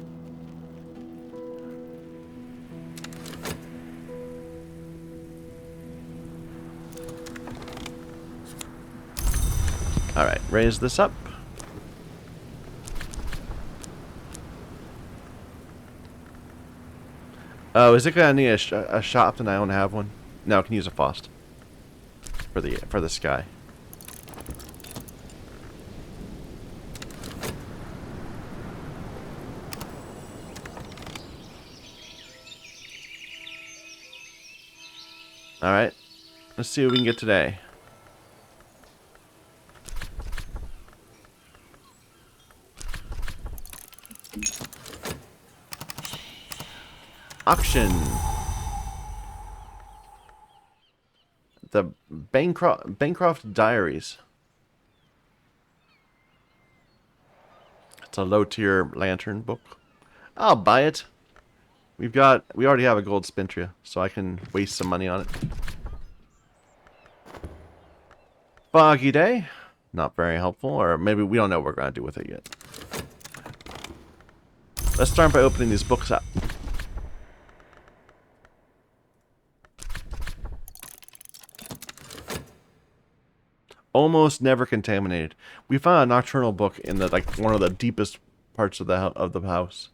Alright, raise this up. Oh, is it going to need a shop and I don't have one? No, I can use a Faust. For the sky. Alright. Let's see what we can get today. Auction. The Bancroft Diaries. It's a low-tier lantern book. I'll buy it. We already have a gold Spintria, so I can waste some money on it. Foggy day. Not very helpful, or maybe we don't know what we're going to do with it yet. Let's start by opening these books up. Almost never contaminated. We found a nocturnal book in the one of the deepest parts of the house.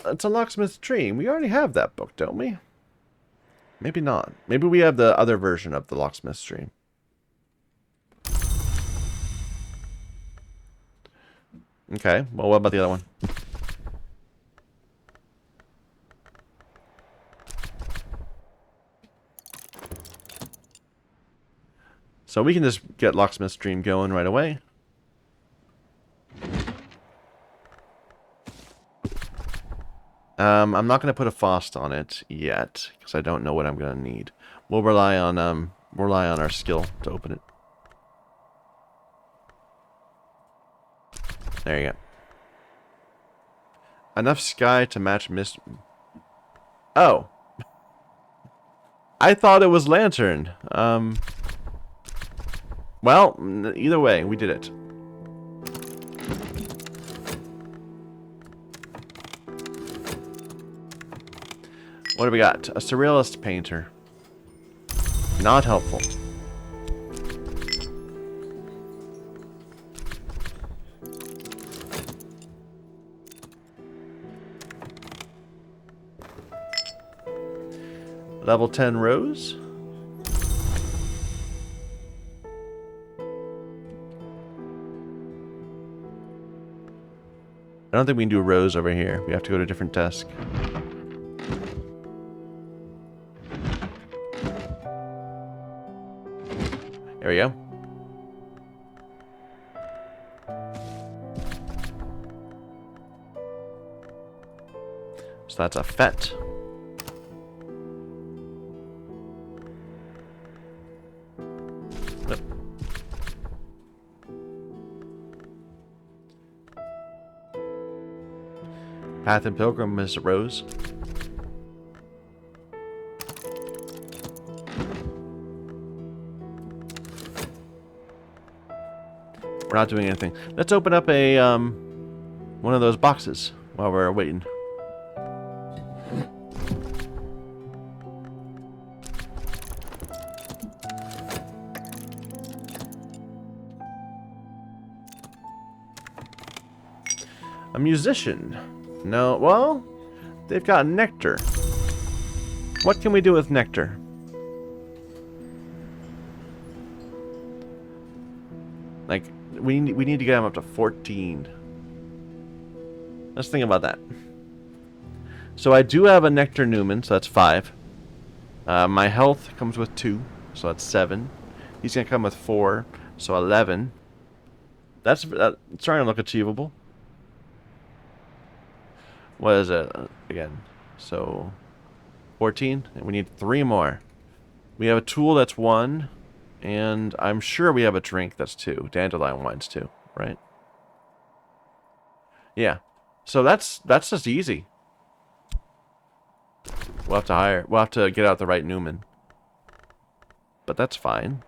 It's a Locksmith's Dream. We already have that book, don't we? Maybe not. Maybe we have the other version of the Locksmith's Dream. Okay. Well, what about the other one? So we can just get Locksmith's Dream going right away. I'm not going to put a Faust on it yet, because I don't know what I'm going to need. We'll rely on our skill to open it. There you go. Enough sky to match mist. Oh. I thought it was lantern. Well, either way, we did it. What do we got? A surrealist painter. Not helpful. Level 10 rose. I don't think we can do rose over here. We have to go to a different desk. There we go. So that's a fet. Yep. Path and Pilgrim is a rose. We're not doing anything. Let's open up a one of those boxes while we're waiting. A musician. No, well, they've got nectar. What can we do with nectar? Like, we need to get them up to 14. Let's think about that. So I do have a nectar Newman, so that's 5. My health comes with 2, so that's 7. He's gonna come with 4, so 11. That's starting to look achievable. What is it again? So 14, and we need 3 more. We have a tool that's 1, and I'm sure we have a drink that's 2. Dandelion wine's 2, right? Yeah. So that's just easy. We'll have to get out the right Newman. But that's fine.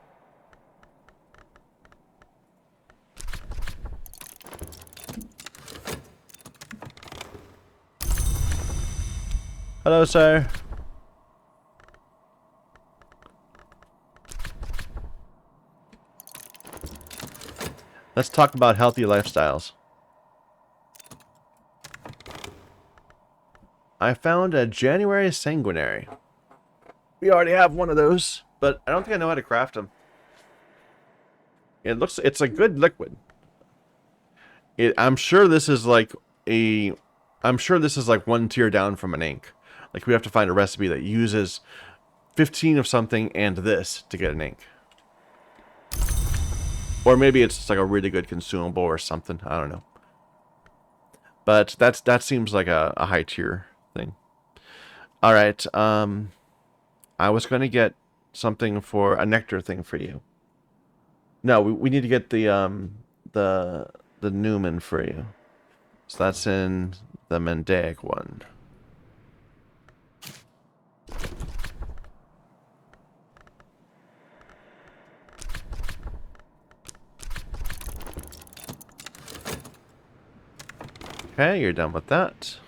Hello, sir. Let's talk about healthy lifestyles. I found a January Sanguinary. We already have one of those, but I don't think I know how to craft them. It's a good liquid. I'm sure this is like one tier down from an ink. Like we have to find a recipe that uses 15 of something and this to get an ink. Or maybe it's just like a really good consumable or something. I don't know. But that seems like a high tier thing. All right. I was going to get something for a nectar thing for you. No, we need to get the Newman for you. So that's in the Mendaic one. Okay, you're done with that.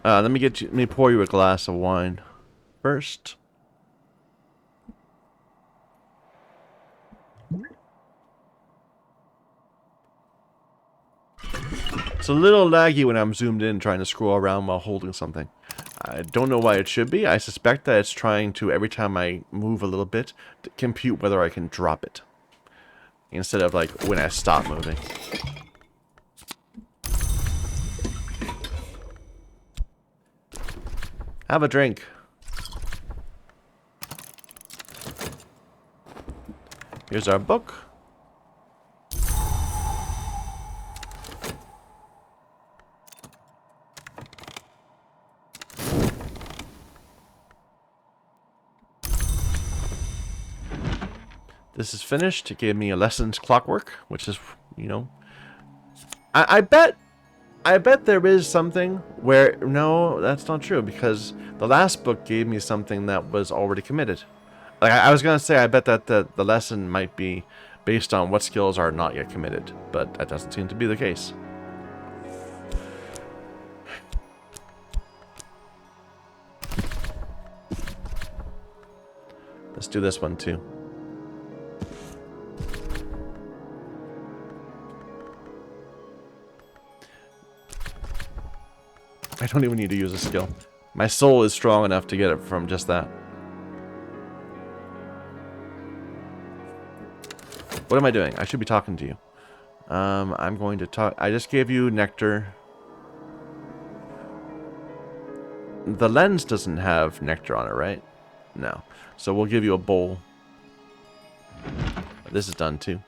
Let me pour you a glass of wine first. It's a little laggy when I'm zoomed in trying to scroll around while holding something. I don't know why it should be. I suspect that it's trying to, every time I move a little bit, to compute whether I can drop it. Instead of like when I stop moving. Have a drink. Here's our book. This is finished. It gave me a lessons clockwork, which is, you know, I bet I bet there is something where... No, that's not true, because the last book gave me something that was already committed. Like, I was going to say, I bet that the lesson might be based on what skills are not yet committed, but that doesn't seem to be the case. Let's do this one, too. I don't even need to use a skill. My soul is strong enough to get it from just that. What am I doing? I should be talking to you. I'm going to talk... I just gave you nectar. The lens doesn't have nectar on it, right? No. So we'll give you a bowl. This is done too.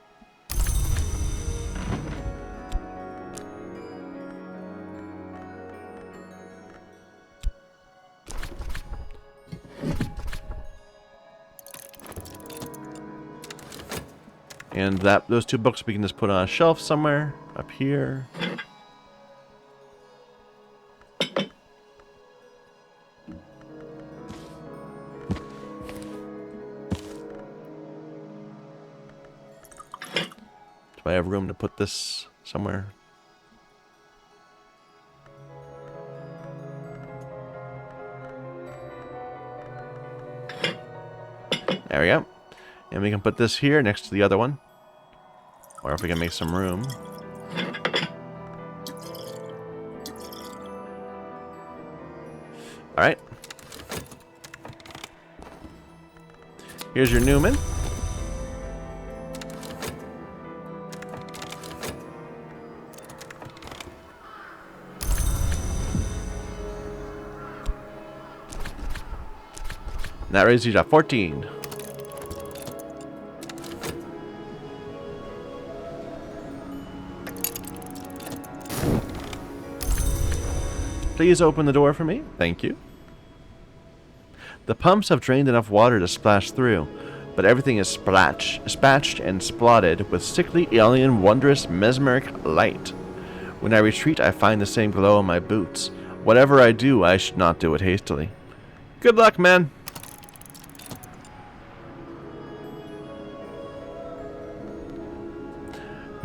And those 2 books we can just put on a shelf somewhere up here. Do I have room to put this somewhere? There we go. And we can put this here next to the other one. Or if we can make some room. Alright. Here's your Newman. And that raises you to 14. Please open the door for me. Thank you. The pumps have drained enough water to splash through, but everything is spatched and splotted with sickly, alien, wondrous, mesmeric light. When I retreat, I find the same glow in my boots. Whatever I do, I should not do it hastily. Good luck, man.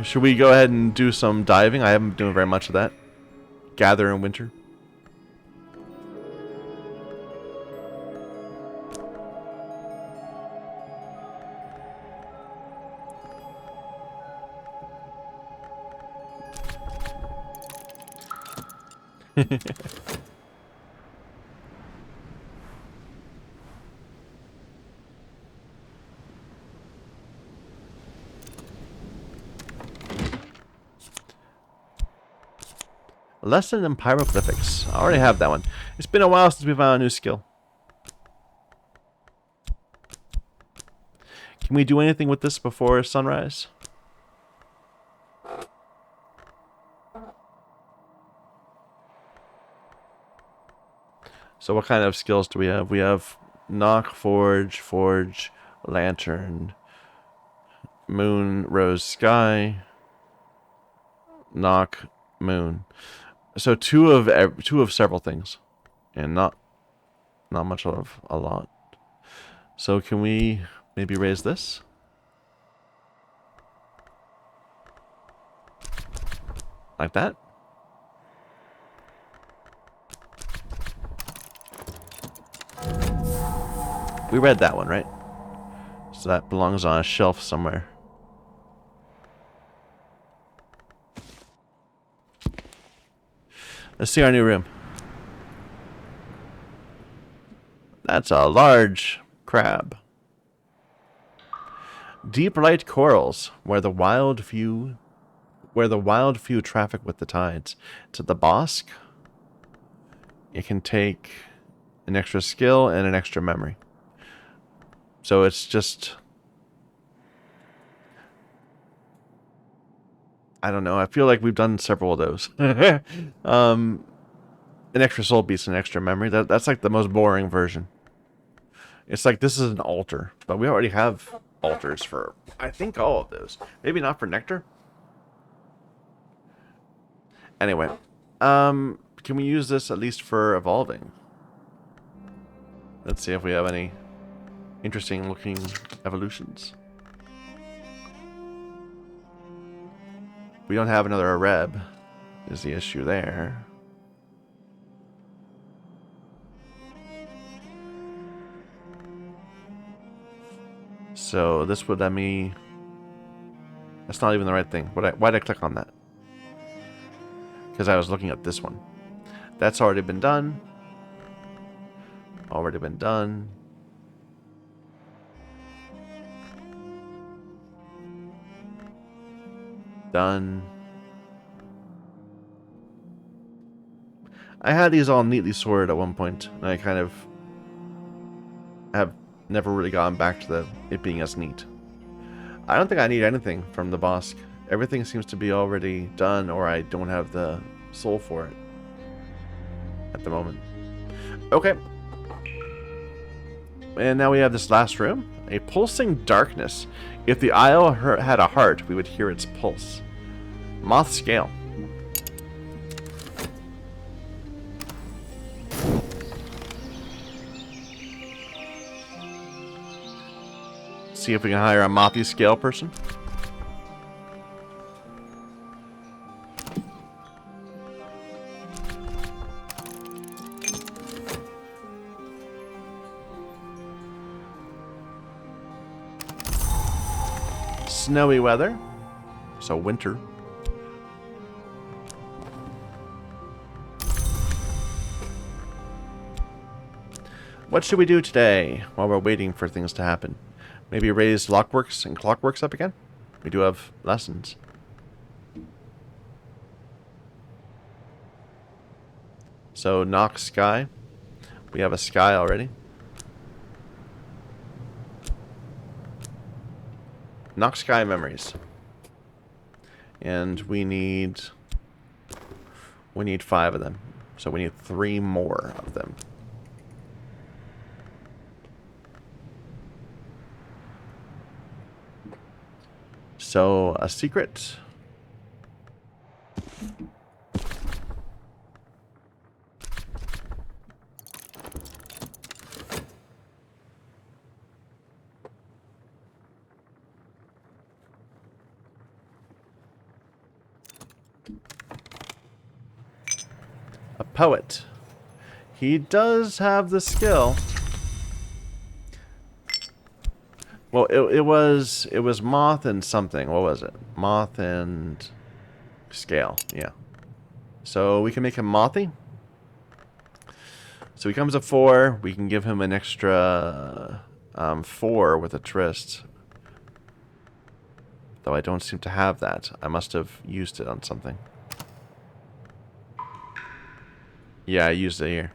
Should we go ahead and do some diving? I haven't been doing very much of that. Gather in winter. Lesson in Pyroglyphics. I already have that one. It's been a while since we found a new skill. Can we do anything with this before sunrise? So what kind of skills do we have? We have knock, forge, lantern, moon, rose, sky, knock, moon. So two of several things, and not much of a lot. So can we maybe raise this? Like that? We read that one, right? So that belongs on a shelf somewhere. Let's see our new room. That's a large crab. Deep light corals, where the wild few traffic with the tides. To the Bosque, it can take an extra skill and an extra memory. So it's just... I don't know. I feel like we've done several of those. An extra soul beast and an extra memory. That's like the most boring version. It's like this is an altar, but we already have altars for, I think, all of those. Maybe not for nectar. Anyway, Can we use this at least for evolving? Let's see if we have any interesting looking evolutions. We don't have another Areb, is the issue there. So this would let me... That's not even the right thing. Why'd I click on that? Because I was looking at this one. That's already been done. Already been done. Done. I had these all neatly sorted at one point, and I kind of have never really gotten back to it being as neat. I don't think I need anything from the Bosk. Everything seems to be already done, or I don't have the soul for it at the moment. Okay. And now we have this last room. A pulsing darkness. If the isle had a heart, we would hear its pulse. Moth scale. See if we can hire a mothy scale person. Snowy weather, so winter. What should we do today while we're waiting for things to happen? Maybe raise Lockworks and Clockworks up again? We do have lessons. So knock sky. We have a sky already. Knock sky memories. And we need 5 of them. So we need 3 more of them. So a secret. A poet. He does have the skill. Well, it was moth and something. What was it? Moth and scale. Yeah. So we can make him mothy. So he comes a 4. We can give him an extra 4 with a tryst. Though I don't seem to have that. I must have used it on something. Yeah, I used it here.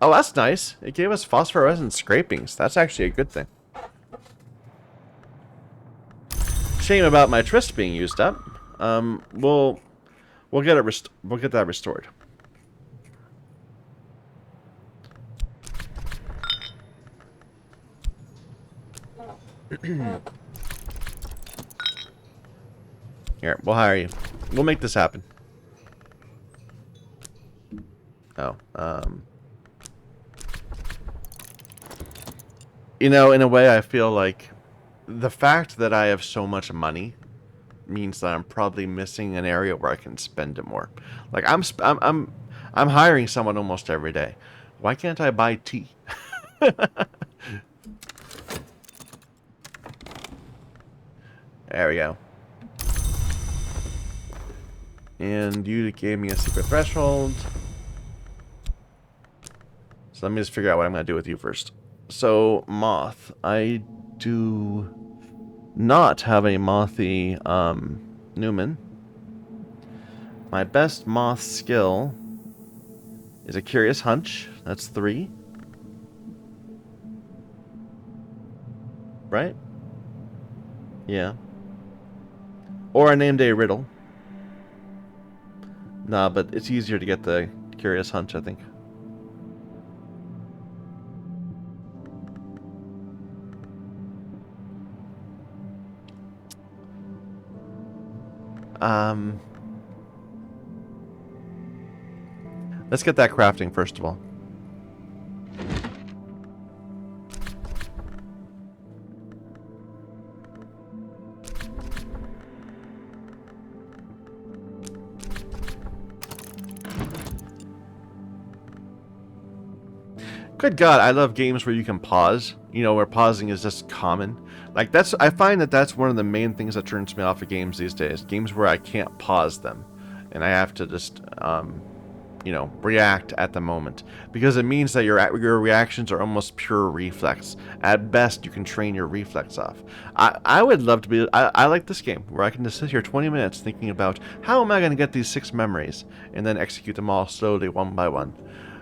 Oh, that's nice. It gave us phosphorescent scrapings. That's actually a good thing. Shame about my tryst being used up. We'll get that restored. Here, we'll hire you. We'll make this happen. Oh, you know, in a way, I feel like the fact that I have so much money means that I'm probably missing an area where I can spend it more. Like I'm hiring someone almost every day. Why can't I buy tea? There we go. And you gave me a secret threshold. So let me just figure out what I'm going to do with you first. So, moth. I do not have a mothy Newman. My best moth skill is a curious hunch. That's 3. Right? Yeah. Or a name day riddle. Nah, but it's easier to get the curious hunch, I think. Let's get that crafting first of all. Good God, I love games where you can pause. You know, where pausing is just common. Like, I find that that's one of the main things that turns me off of games these days. Games where I can't pause them. And I have to just, you know, react at the moment. Because it means that your reactions are almost pure reflex. At best, you can train your reflex off. I would love to be... I like this game, where I can just sit here 20 minutes thinking about, how am I going to get these 6 memories? And then execute them all slowly, one by one.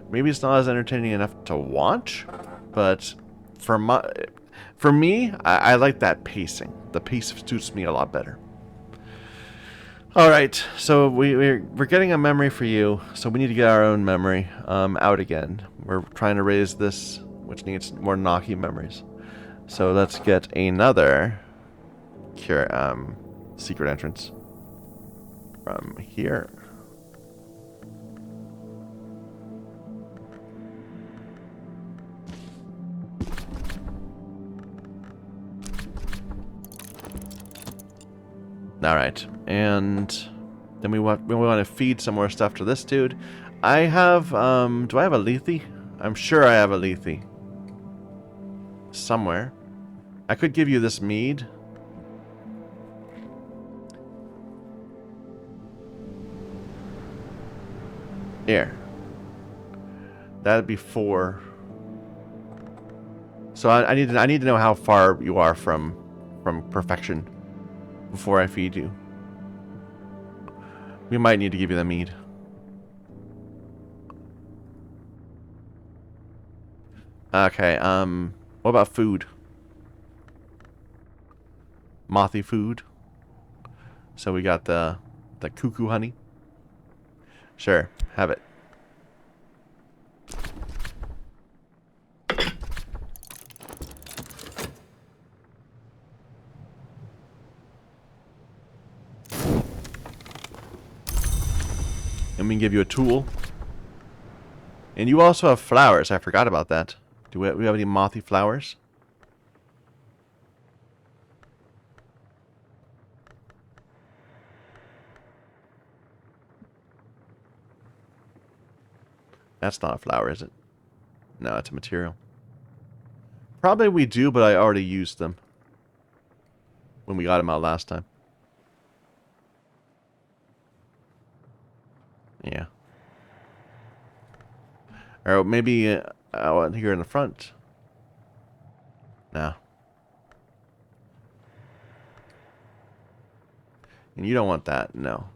Maybe it's not as entertaining enough to watch, but for me, I like that pacing. The pace suits me a lot better. All right, so we're getting a memory for you, so we need to get our own memory out again. We're trying to raise this, which needs more Naki memories. So let's get another secret entrance from here. Alright, and then we want to feed some more stuff to this dude. I have, do I have a Lethe? I'm sure I have a Lethe. Somewhere. I could give you this mead. Here. That'd be 4. So I need to know how far you are from perfection before I feed you. We might need to give you the mead. Okay, what about food? Mothy food. So we got the cuckoo honey. Sure, have it. And we can give you a tool. And you also have flowers. I forgot about that. Do we have any mothy flowers? That's not a flower, is it? No, it's a material. Probably we do, but I already used them when we got them out last time. Yeah. Or maybe out here in the front. No. And you don't want that, no.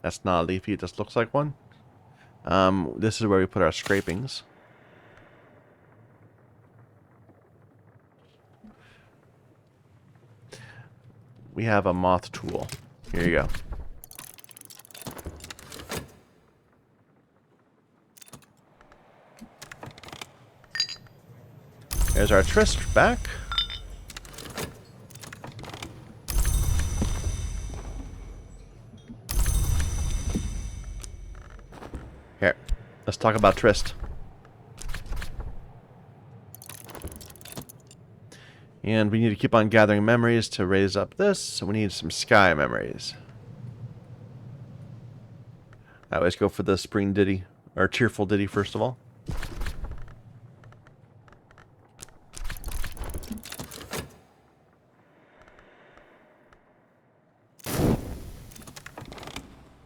That's not a leafy, it just looks like one. This is where we put our scrapings. We have a moth tool. Here you go. There's our Trist back. Here, let's talk about Trist. And we need to keep on gathering memories to raise up this, so we need some sky memories. I always go for the spring ditty, or cheerful ditty first of all.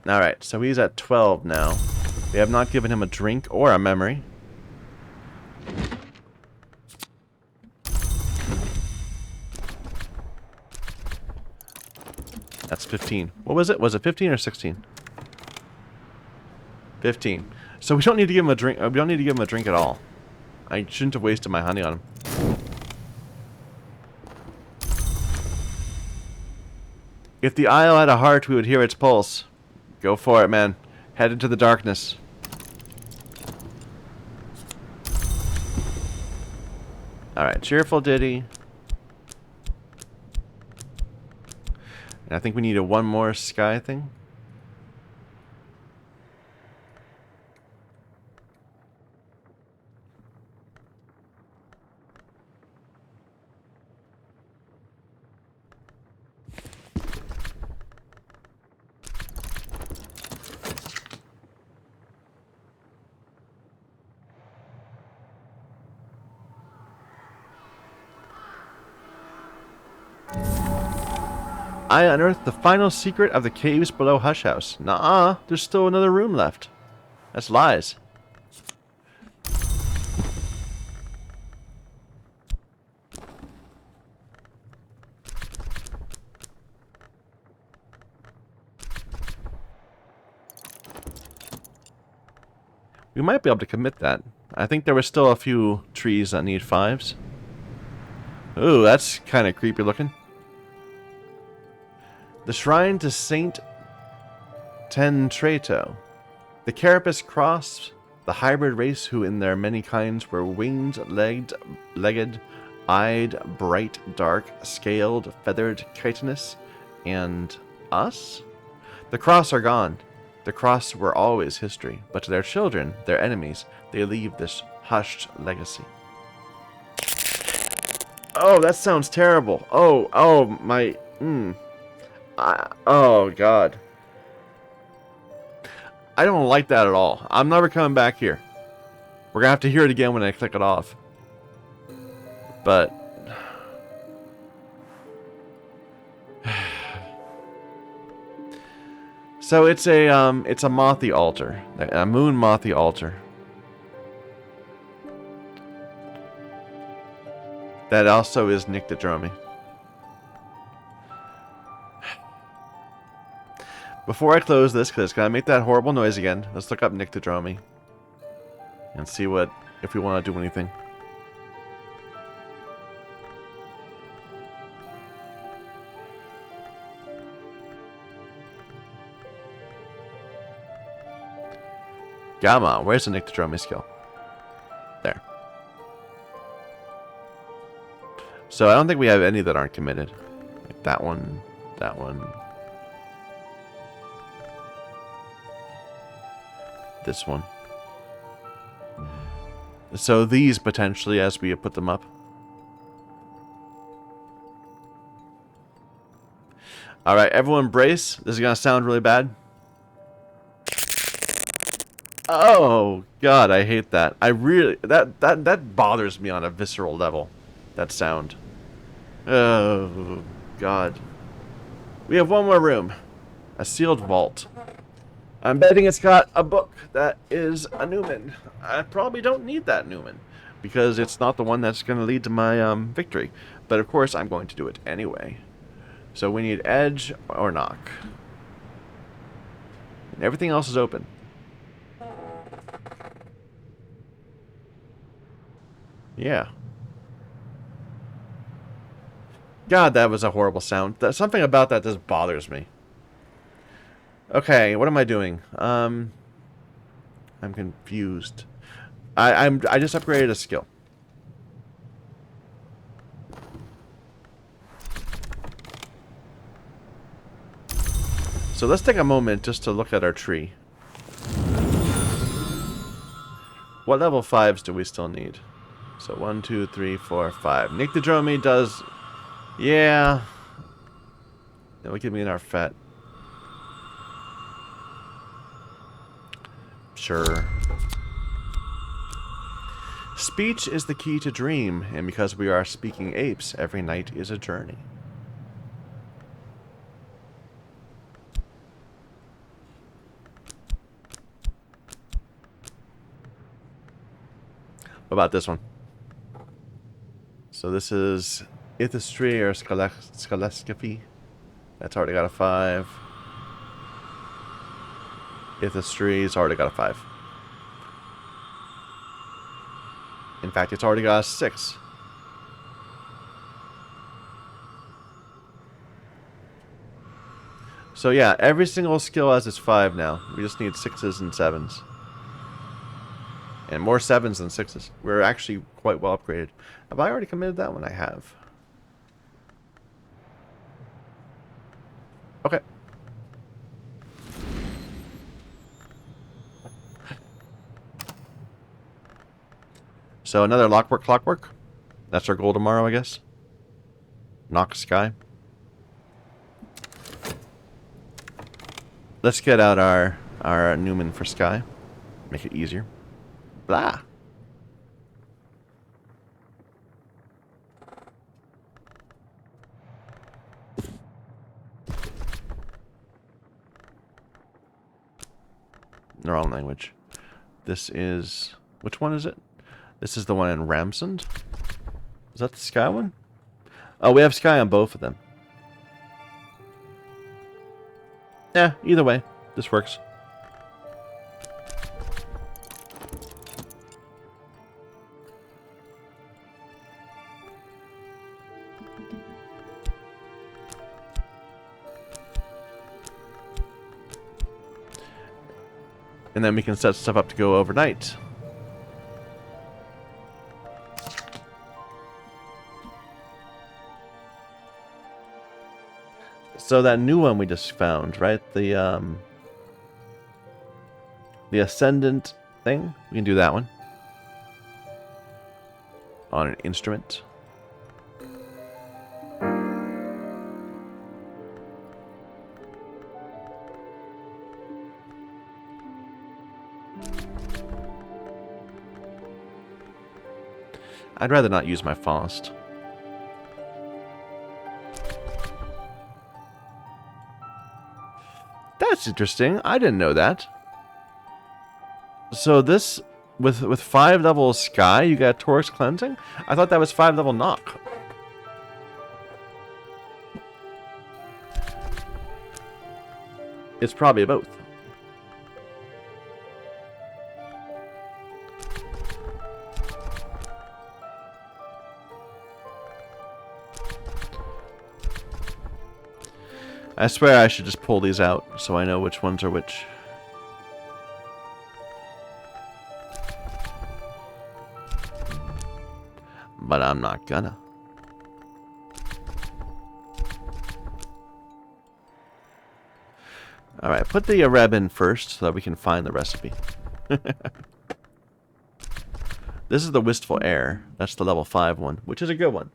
Alright, so he's at 12 now. We have not given him a drink or a memory. That's 15. What was it? Was it 15 or 16? 15. So we don't need to give him a drink. We don't need to give him a drink at all. I shouldn't have wasted my honey on him. If the isle had a heart, we would hear its pulse. Go for it, man. Head into the darkness. Alright, cheerful ditty. And I think we need one more sky thing. I unearthed the final secret of the caves below Hush House. Nuh-uh, there's still another room left. That's lies. We might be able to commit that. I think there were still a few trees that need 5s. Ooh, that's kind of creepy looking. The shrine to Saint Tentrato. The Carapace cross, the hybrid race who in their many kinds were winged, legged, eyed, bright, dark, scaled, feathered, chitinous, and us? The cross are gone. The cross were always history, but to their children, their enemies, they leave this hushed legacy. Oh, that sounds terrible. Oh, my, oh, God. I don't like that at all. I'm never coming back here. We're gonna have to hear it again when I click it off. But... So it's a Mothi altar, a moon Mothi altar. That also is Nyctodromy. Before I close this, because it's gonna make that horrible noise again, let's look up Nyctodromy and see if we want to do anything. Gamma, where's the Nyctodromy skill? There. So I don't think we have any that aren't committed. Like that one, that one. This one. So these potentially as we put them up. Alright, everyone brace. This is gonna sound really bad. Oh God, I hate that. I really that bothers me on a visceral level. That sound. Oh God. We have one more room. A sealed vault. I'm betting it's got a book that is a Newman. I probably don't need that Newman because it's not the one that's going to lead to my victory. But of course, I'm going to do it anyway. So we need edge or knock. And everything else is open. Yeah. God, that was a horrible sound. Something about that just bothers me. Okay, what am I doing? I'm confused. I just upgraded a skill. So let's take a moment just to look at our tree. What level 5s do we still need? So 1, 2, 3, 4, 5. Nyctodromy does... Yeah. That'll give me an Arfet. Sure. Speech is the key to dream, and because we are speaking apes, every night is a journey. What about this one? So this is Ithistry or Scalescaphy. That's already got a 5. Ithistry's already got a 5. In fact, it's already got a 6. So yeah, every single skill has its 5 now. We just need 6s and 7s. And more 7s than 6s. We're actually quite well upgraded. Have I already committed that one? I have. Okay. So another clockwork. That's our goal tomorrow, I guess. Knock Sky. Let's get out our Newman for Sky. Make it easier. Blah. wrong language. This is... Which one is it? This is the one in Ramsund? Is that the sky one? Oh, we have sky on both of them. Yeah, either way. This works. And then we can set stuff up to go overnight. So that new one we just found, right? The Ascendant thing. We can do that one. On an instrument. I'd rather not use my Faust. That's interesting. I didn't know that. So this, with 5 level Sky, you got Taurus Cleansing? I thought that was 5 level Knock. It's probably both. I swear I should just pull these out so I know which ones are which. But I'm not gonna. Alright, put the Areb in first so that we can find the recipe. This is the Wistful Air. That's the level 5 one, which is a good one.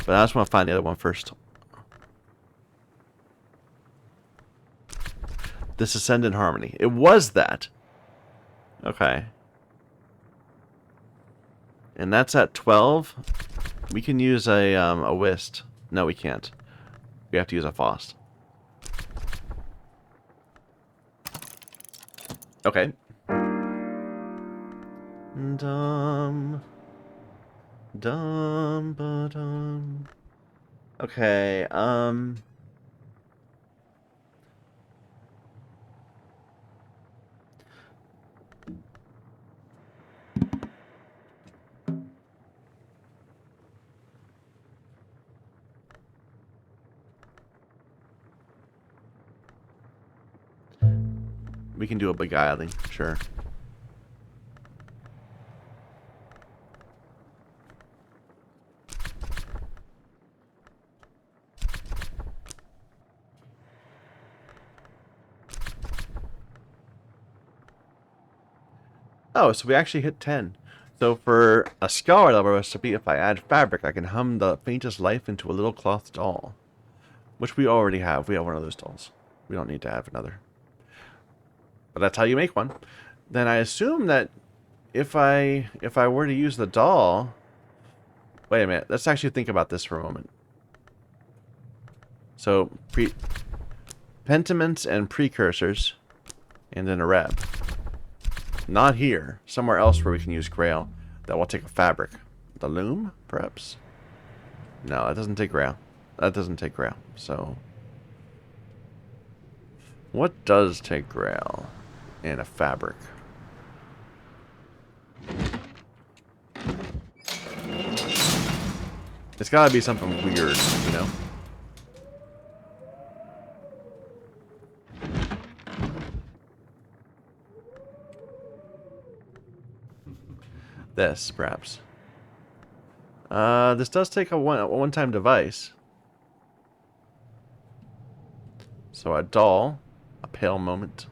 But I just want to find the other one first. This Ascendant Harmony. It was that. Okay. And that's at 12. We can use a Whist. No, we can't. We have to use a Faust. Okay. Dum. Dum ba dum. Okay, we can do a Beguiling, sure. Oh, so we actually hit 10. So for a Scholar level recipe, if I add fabric, I can hum the faintest life into a little cloth doll. Which we already have. We have one of those dolls. We don't need to have another. But that's how you make one. Then I assume that if I were to use the doll... Wait a minute. Let's actually think about this for a moment. So, Pentiments and Precursors. And then a Areb. Not here. Somewhere else where we can use Grail. That will take a fabric. The Loom, perhaps? No, that doesn't take Grail. That doesn't take Grail. So, what does take Grail and a fabric? It's gotta be something weird, you know? This, perhaps. This does take a one-time device. So a doll, a pale moment.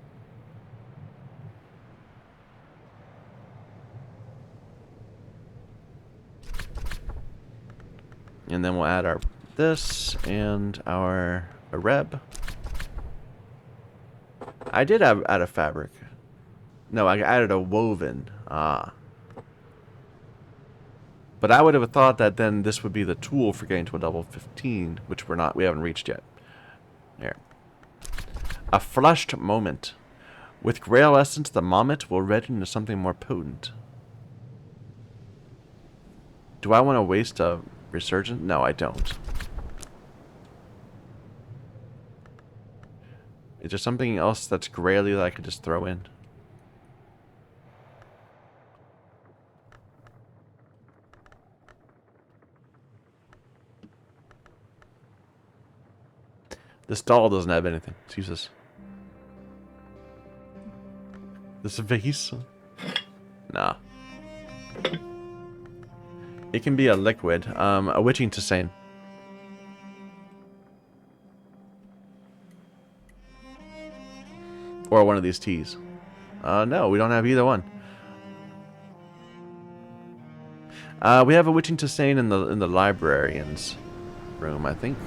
And then we'll add our this and our Areb. I did add a fabric. No, I added a woven. Ah. But I would have thought that then this would be the tool for getting to a level 15, which we haven't reached yet. Here. A flushed moment. With Grail Essence, the Mommet will redden into something more potent. Do I want to waste a Resurgent? No, I don't. Is there something else that's graily that I could just throw in? This doll doesn't have anything. Let's use this. This vase? Nah. It can be a liquid. A Witching Tisane. Or one of these teas. No, we don't have either one. We have a Witching Tisane in the librarian's room, I think.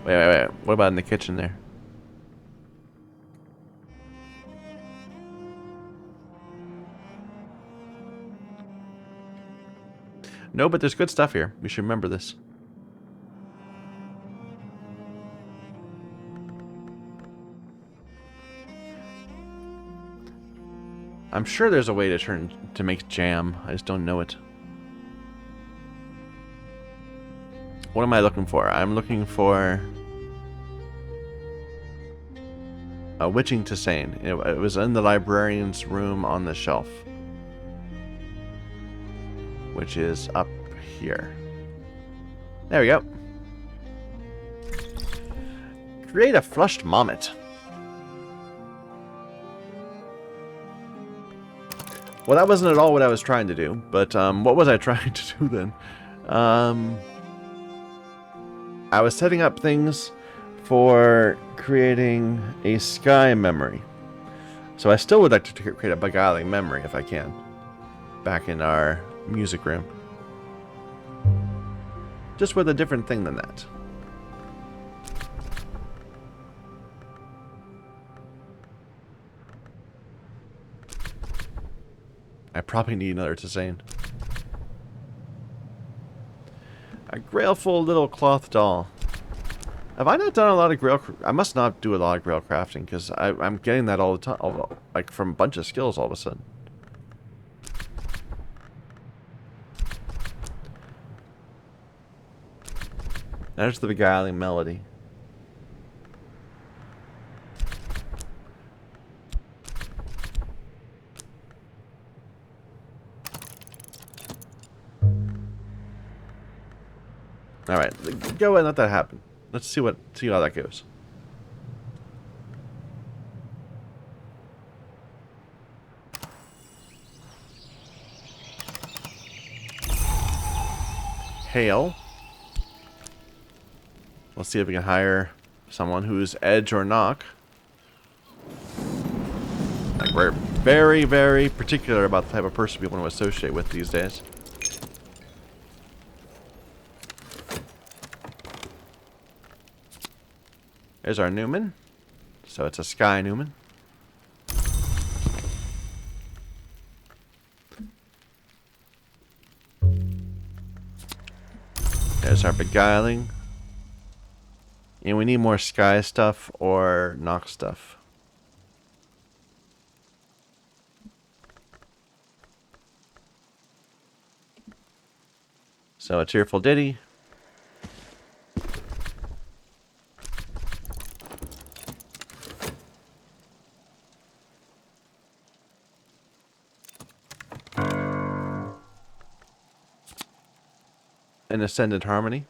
Wait. What about in the kitchen there? No, but there's good stuff here. We should remember this. I'm sure there's a way to make jam. I just don't know it. What am I looking for? I'm looking for a Witching Tisane. It was in the librarian's room on the shelf, which is up here. There we go. Create a flushed Mommet. Well, that wasn't at all what I was trying to do, but what was I trying to do then? I was setting up things for creating a sky memory. So I still would like to create a beguiling memory if I can. Back in our music room. Just with a different thing than that. I probably need another Tisane. A Grailful little cloth doll. Have I not done a lot of Grail? I must not do a lot of Grail crafting because I'm getting that all the time, like from a bunch of skills all of a sudden. There's the beguiling melody. Alright, go ahead and let that happen. Let's see how that goes. Hail. Let's see if we can hire someone who's edge or knock. Like, we're very, very particular about the type of person we want to associate with these days. There's our Newman. So it's a Sky Newman. There's our Beguiling. And we need more Sky stuff or Knock stuff. So a Tearful Ditty. An Ascended Harmony.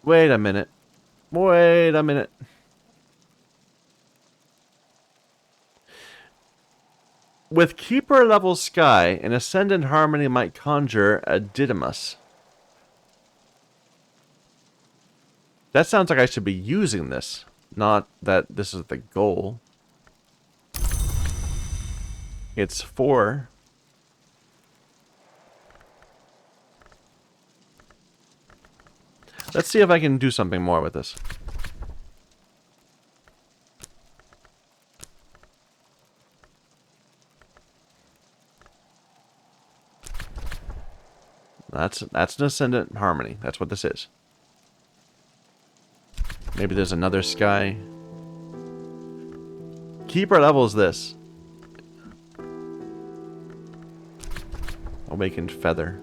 Wait a minute. Wait a minute. With Keeper level Sky, an Ascendant Harmony might conjure a Didymus. That sounds like I should be using this, not that this is the goal. It's 4. Let's see if I can do something more with this. That's an Ascendant Harmony. That's what this is. Maybe there's another sky. Keeper level is this. Awakened Feather.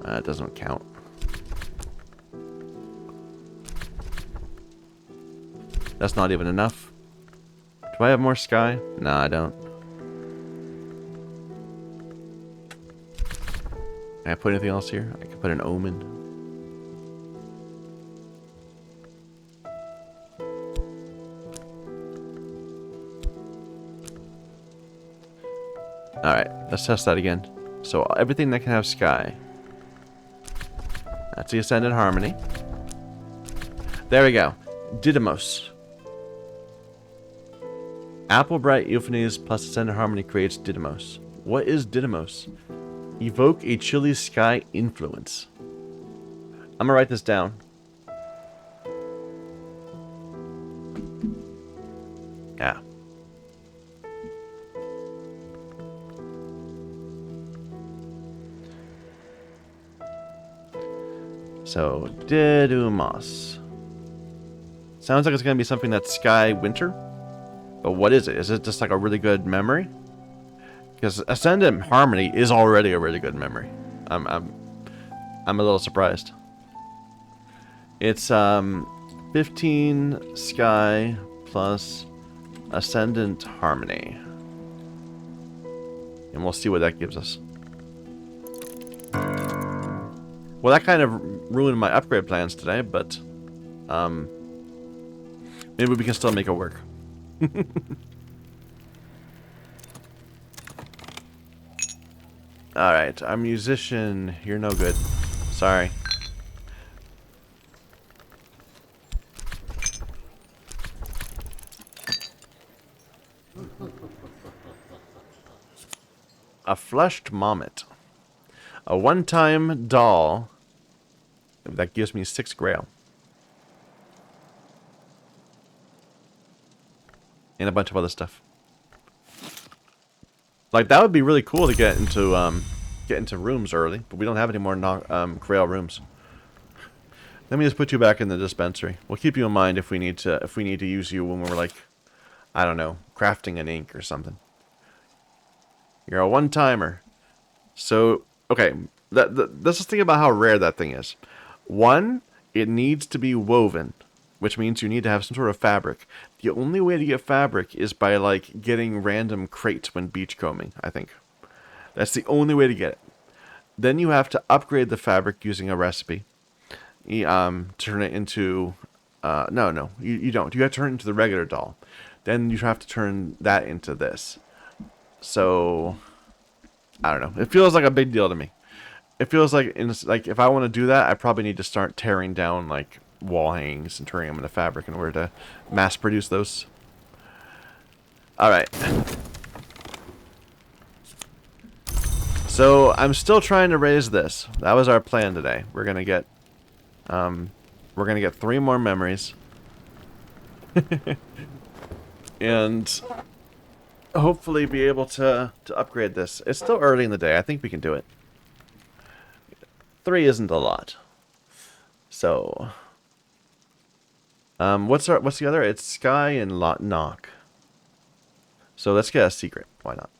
It doesn't count. That's not even enough. Do I have more sky? No, I don't. Can I put anything else here? I can put an omen. Alright, let's test that again. So everything that can have sky. That's the Ascendant Harmony. There we go. Didymos. Applebright Euphonies plus Ascendant Harmony creates Didymos. What is Didymos? Evoke a chilly sky influence. I'm gonna write this down. Yeah. So, Didymos. Sounds like it's gonna be something that's sky winter. But what is it? Is it just like a really good memory? Because Ascendant Harmony is already a really good memory. I'm a little surprised. It's 15 sky plus Ascendant Harmony. And we'll see what that gives us. Well, that kind of ruined my upgrade plans today, but maybe we can still make it work. Alright, our musician, you're no good. Sorry. A Flushed Mommet. A one-time doll that gives me 6 grail. And a bunch of other stuff. Like, that would be really cool to get into rooms early, but we don't have any more grail rooms. Let me just put you back in the dispensary. We'll keep you in mind if we need to use you when we're like, I don't know, crafting an ink or something. You're a one-timer. So, okay, let's just think about how rare that thing is. One, it needs to be woven, which means you need to have some sort of fabric. The only way to get fabric is by, like, getting random crates when beachcombing, I think. That's the only way to get it. Then you have to upgrade the fabric using a recipe. Turn it into... No, you don't. You have to turn it into the regular doll. Then you have to turn that into this. So... I don't know. It feels like a big deal to me. It feels like, if I want to do that, I probably need to start tearing down, like, wall hangings and turning them into fabric in order to mass produce those. Alright. So, I'm still trying to raise this. That was our plan today. We're gonna get 3 more memories. And hopefully be able to upgrade this. It's still early in the day. I think we can do it. 3 isn't a lot. So, what's the other? It's Sky and Knock. So let's get a secret. Why not?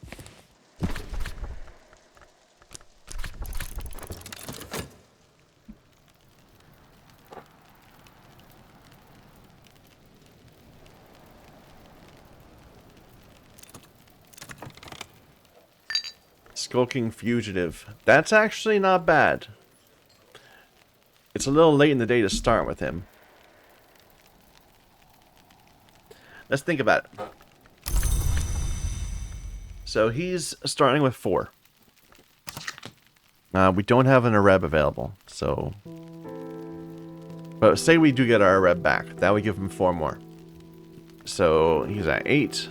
Skulking Fugitive. That's actually not bad. It's a little late in the day to start with him. Let's think about it. So he's starting with 4. We don't have an Areb available, so... But say we do get our Areb back. That would give him 4 more. So he's at 8.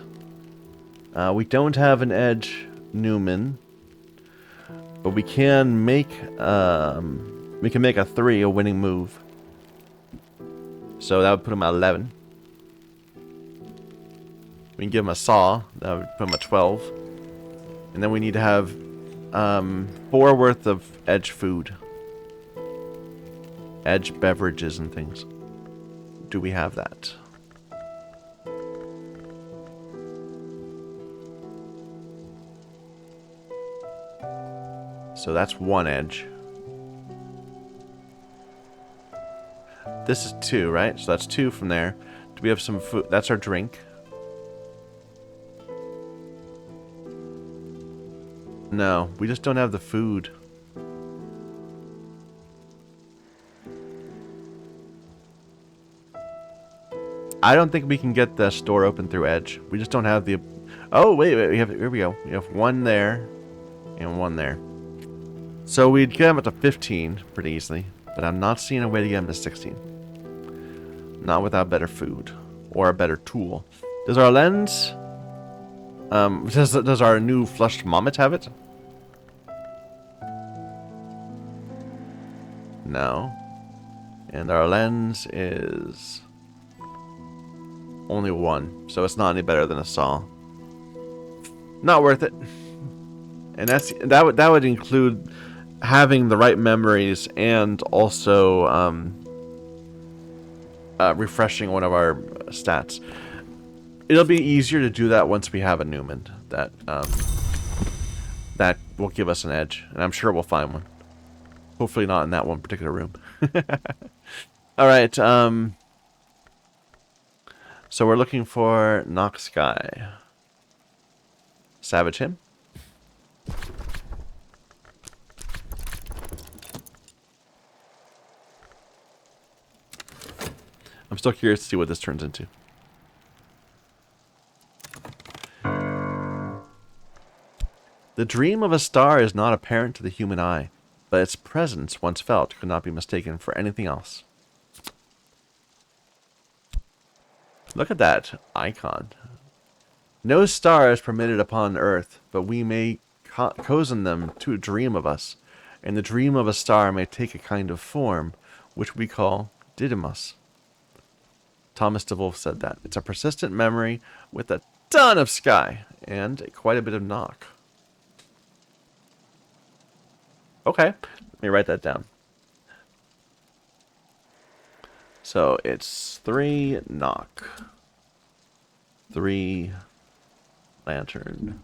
We don't have an Edge Newman. But we can make a 3 a winning move. So that would put him at 11. We can give him a Saw. That would put him at 12. And then we need to have 4 worth of edge food. Edge beverages and things. Do we have that? So that's 1 edge. This is 2, right? So that's 2 from there. Do we have some food? That's our drink. No, we just don't have the food. I don't think we can get the store open through Edge. We just don't have the... Oh, wait, here we go. We have 1 there and 1 there. So we'd get them up to 15 pretty easily, but I'm not seeing a way to get them to 16. Not without better food or a better tool. Does our lens... does our new flushed Mommet have it? No. And our lens is only 1, so it's not any better than a saw. Not worth it. And that would include having the right memories and also refreshing one of our stats. It'll be easier to do that once we have a Newman that will give us an edge, and I'm sure we'll find one. Hopefully not in that one particular room. All right. So we're looking for Nox Guy. Savage him. I'm still curious to see what this turns into. The dream of a star is not apparent to the human eye, but its presence, once felt, could not be mistaken for anything else. Look at that icon. No star is permitted upon earth, but we may cozen them to dream of us, and the dream of a star may take a kind of form, which we call Didymus. Thomas DeWolf said that. It's a persistent memory with a ton of sky, and quite a bit of knock. Okay, let me write that down. So it's 3 knock, 3 lantern,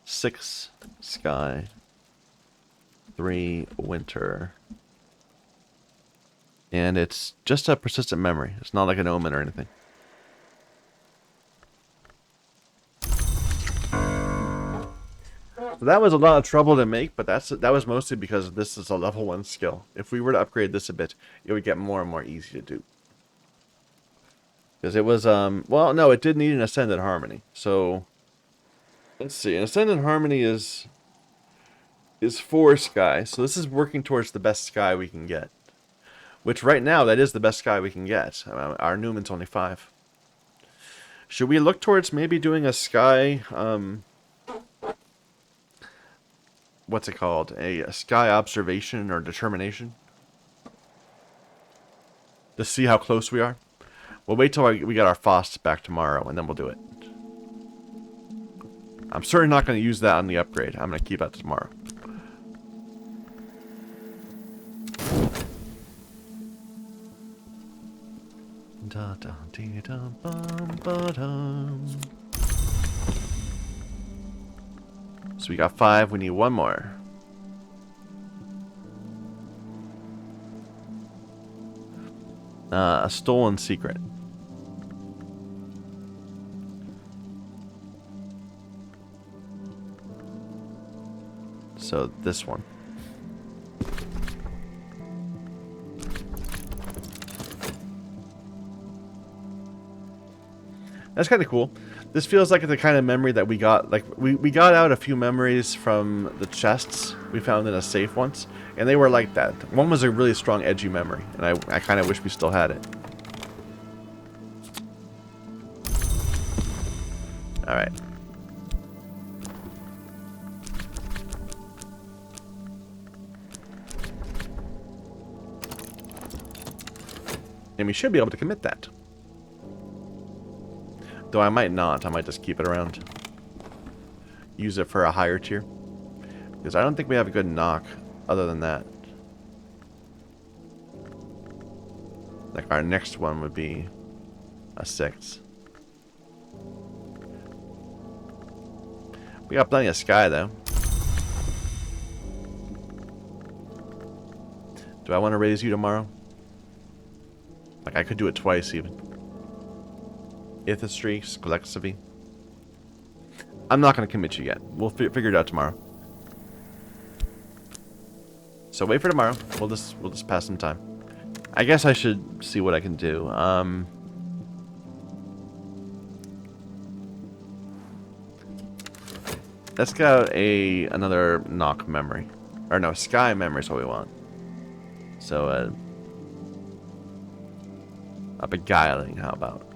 6 sky, 3 winter, and it's just a persistent memory. It's not like an omen or anything. So that was a lot of trouble to make, but that was mostly because this is a level 1 skill. If we were to upgrade this a bit, it would get more and more easy to do. Because it was, well, no, it did need an Ascended Harmony. So, let's see. An Ascended Harmony is 4 sky. So this is working towards the best sky we can get. Which right now, that is the best sky we can get. Our Newman's only 5. Should we look towards maybe doing a sky, what's it called? A sky observation or determination? To see how close we are? We'll wait till we get our FOSS back tomorrow, and then we'll do it. I'm certainly not going to use that on the upgrade. I'm going to keep that tomorrow. So we got 5. We need 1 more. A stolen secret. So this one. That's kind of cool. This feels like the kind of memory that we got. Like we got out a few memories from the chests we found in a safe once, and they were like that. One was a really strong, edgy memory, and I kind of wish we still had it. All right. And we should be able to commit that. Though I might not. I might just keep it around. use it for a higher tier. Because I don't think we have a good knock other than that. Like our next one would be a 6. We got plenty of sky though. Do I want to raise you tomorrow? Like I could do it twice even. Ithistry, Scolexivy. I'm not going to commit you yet. We'll figure it out tomorrow. So wait for tomorrow. We'll just pass some time. I guess I should see what I can do. Let's get another knock memory. Or no, sky memory is what we want. So a beguiling, how about?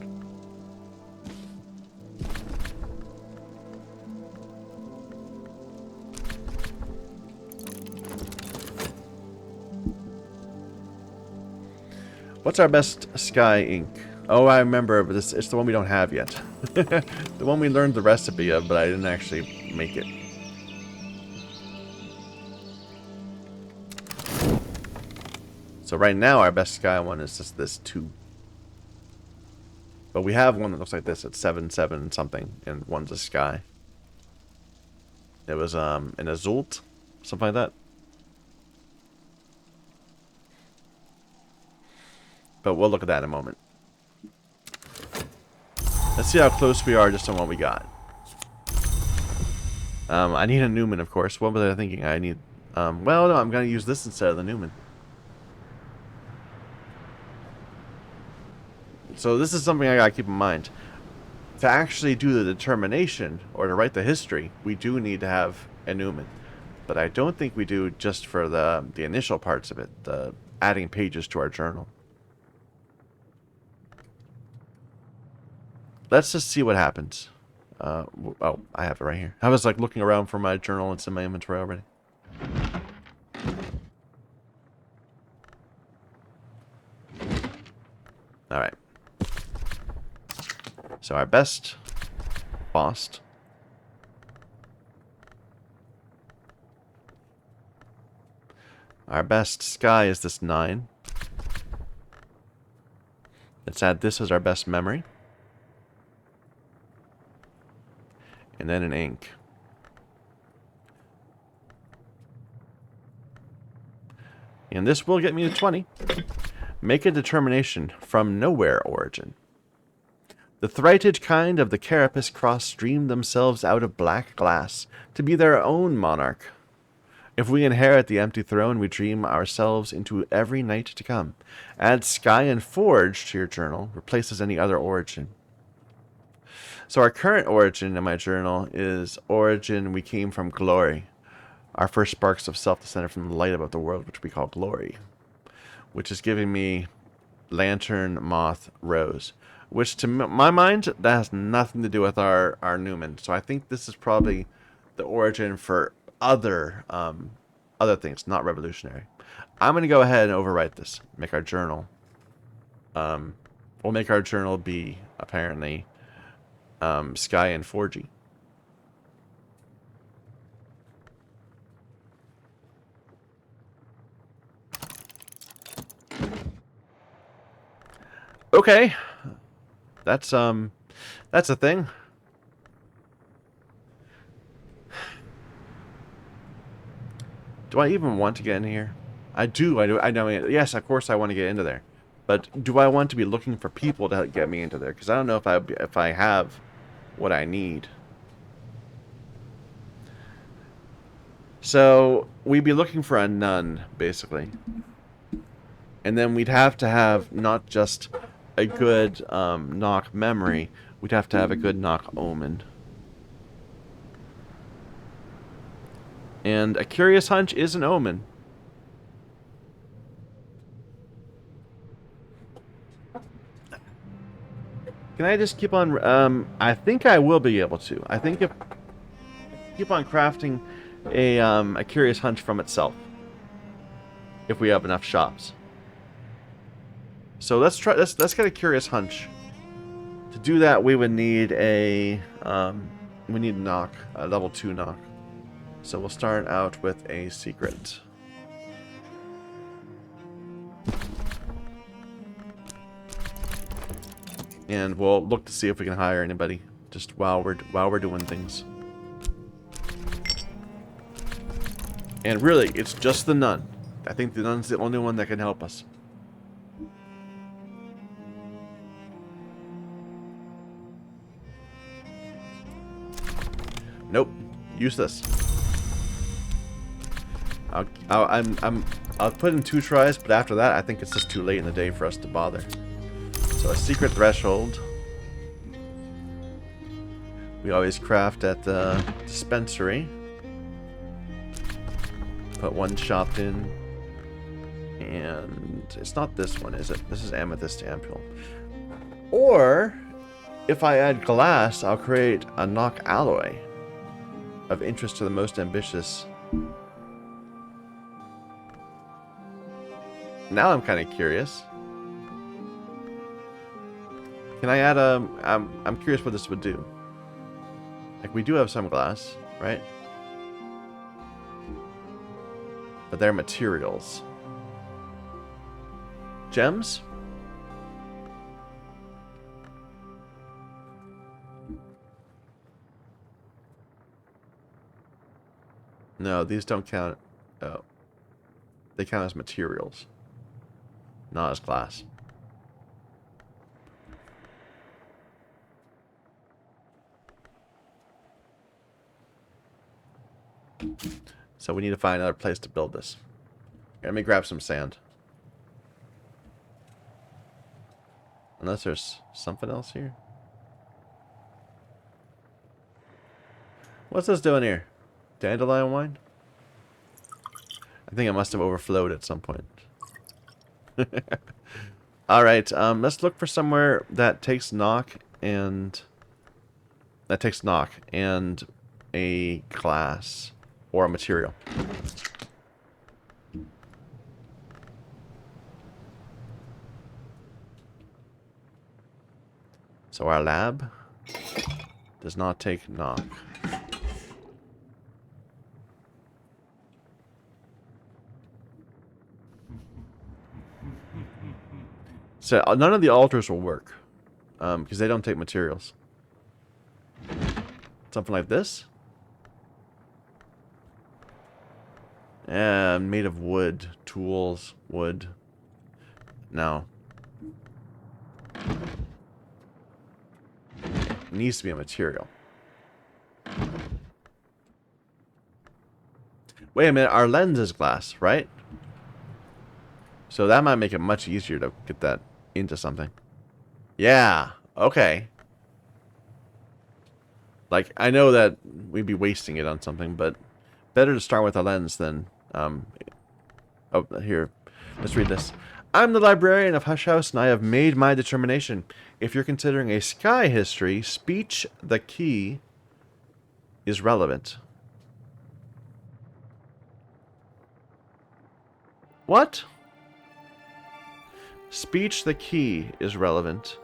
What's our best sky ink? Oh, I remember, but it's the one we don't have yet. The one we learned the recipe of, but I didn't actually make it. So right now, our best sky one is just this 2. But we have one that looks like this. It's 7 something, and one's a sky. It was an Azult, something like that. But we'll look at that in a moment. Let's see how close we are just on what we got. I need a Newman, of course. What was I thinking? I need... well, no, I'm going to use this instead of the Newman. So this is something I got to keep in mind. To actually do the determination, or to write the history, we do need to have a Newman. But I don't think we do just for the initial parts of it, the adding pages to our journal. Let's just see what happens. Oh, I have it right here. I was like looking around for my journal. It's in my inventory already. Alright. So our best Faust. Our best sky is this 9. Let's add this as our best memory. And then an ink. And this will get me to 20. Make a determination from nowhere origin. The thrighted kind of the Carapace Cross dream themselves out of black glass to be their own monarch. If we inherit the empty throne, we dream ourselves into every night to come. Add Sky and Forge to your journal. Replaces any other origin. So our current origin in my journal is origin we came from glory. Our first sparks of self descended from the light above the world, which we call glory. Which is giving me Lantern, Moth, Rose. Which to my mind, that has nothing to do with our Newman. So I think this is probably the origin for other things, not revolutionary. I'm going to go ahead and overwrite this. Make our journal. We'll make our journal be, apparently... Sky and 4G. Okay. That's a thing. Do I even want to get in here? I do. I know. Yes, of course I want to get into there. But do I want to be looking for people to get me into there? Because I don't know if I have what I need. So we'd be looking for a nun, basically. And then we'd have to have not just a good knock memory, we'd have to have a good knock omen. And a curious hunch is an omen. Can I just keep on... I think I will be able to. I think if... Keep on crafting a curious hunch from itself. If we have enough shops. So let's try... Let's get a curious hunch. To do that, we would need a... We need knock, level 2 knock. So we'll start out with a secret. And we'll look to see if we can hire anybody just while we're doing things. And really, it's just the nun. I think the nun's the only one that can help us. Nope. Useless. I'll put in 2 tries, but after that, I think it's just too late in the day for us to bother. So a secret threshold. We always craft at the dispensary. Put 1 shop in. And it's not this one, is it? This is amethyst ampule. Or, if I add glass, I'll create a knock alloy of interest to the most ambitious. Now I'm kind of curious. Can I add a... I'm curious what this would do. Like, we do have some glass, right? But they're materials. Gems? No, these don't count. Oh. They count as materials. Not as glass. So we need to find another place to build this. Let me grab some sand. Unless there's something else here. What's this doing here? Dandelion wine? I think it must have overflowed at some point. Alright, let's look for somewhere that takes knock and... a glass or a material. So our lab does not take knock. So none of the altars will work because they don't take materials. Something like this. Made of wood, tools, wood. No. It needs to be a material. Wait a minute, our lens is glass, right? So that might make it much easier to get that into something. Yeah, okay. Like, I know that we'd be wasting it on something, but better to start with a lens than... Oh, here. Let's read this. I'm the librarian of Hush House, and I have made my determination. If you're considering a sky history, speech the key is relevant. What? Speech the key is relevant.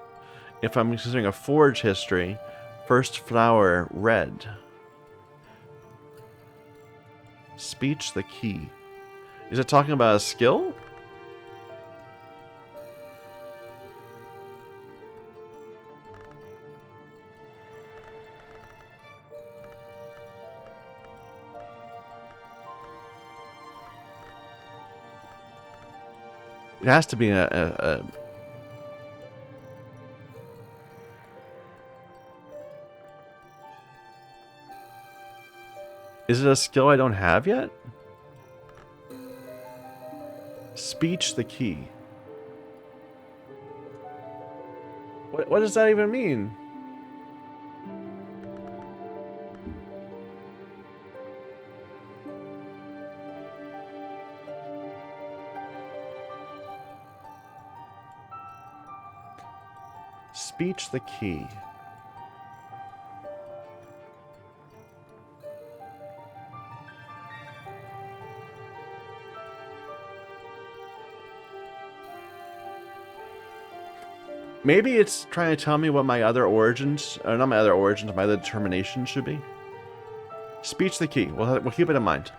If I'm considering a forge history, first flower red. Speech the key. Is it talking about a skill? It has to be a Is it a skill I don't have yet? Speech the key. What does that even mean? Speech the key. Maybe it's trying to tell me what my other origins, or not my other origins, my other determination should be. Speech the key. We'll keep it in mind.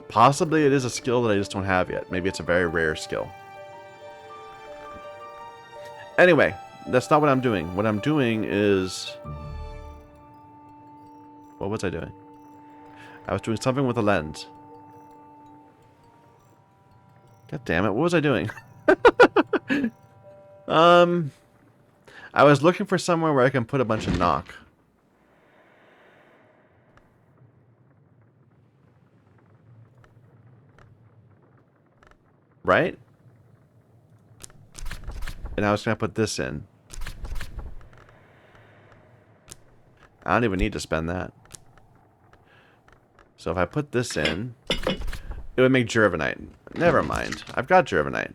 Possibly it is a skill that I just don't have yet. Maybe it's a very rare skill. Anyway, that's not what I'm doing. What I'm doing is... What was I doing? I was doing something with a lens. God damn it, what was I doing? I was looking for somewhere where I can put a bunch of knock. Right? And I was going to put this in. I don't even need to spend that. So if I put this in, it would make Gervanite. Never mind. I've got Gervanite.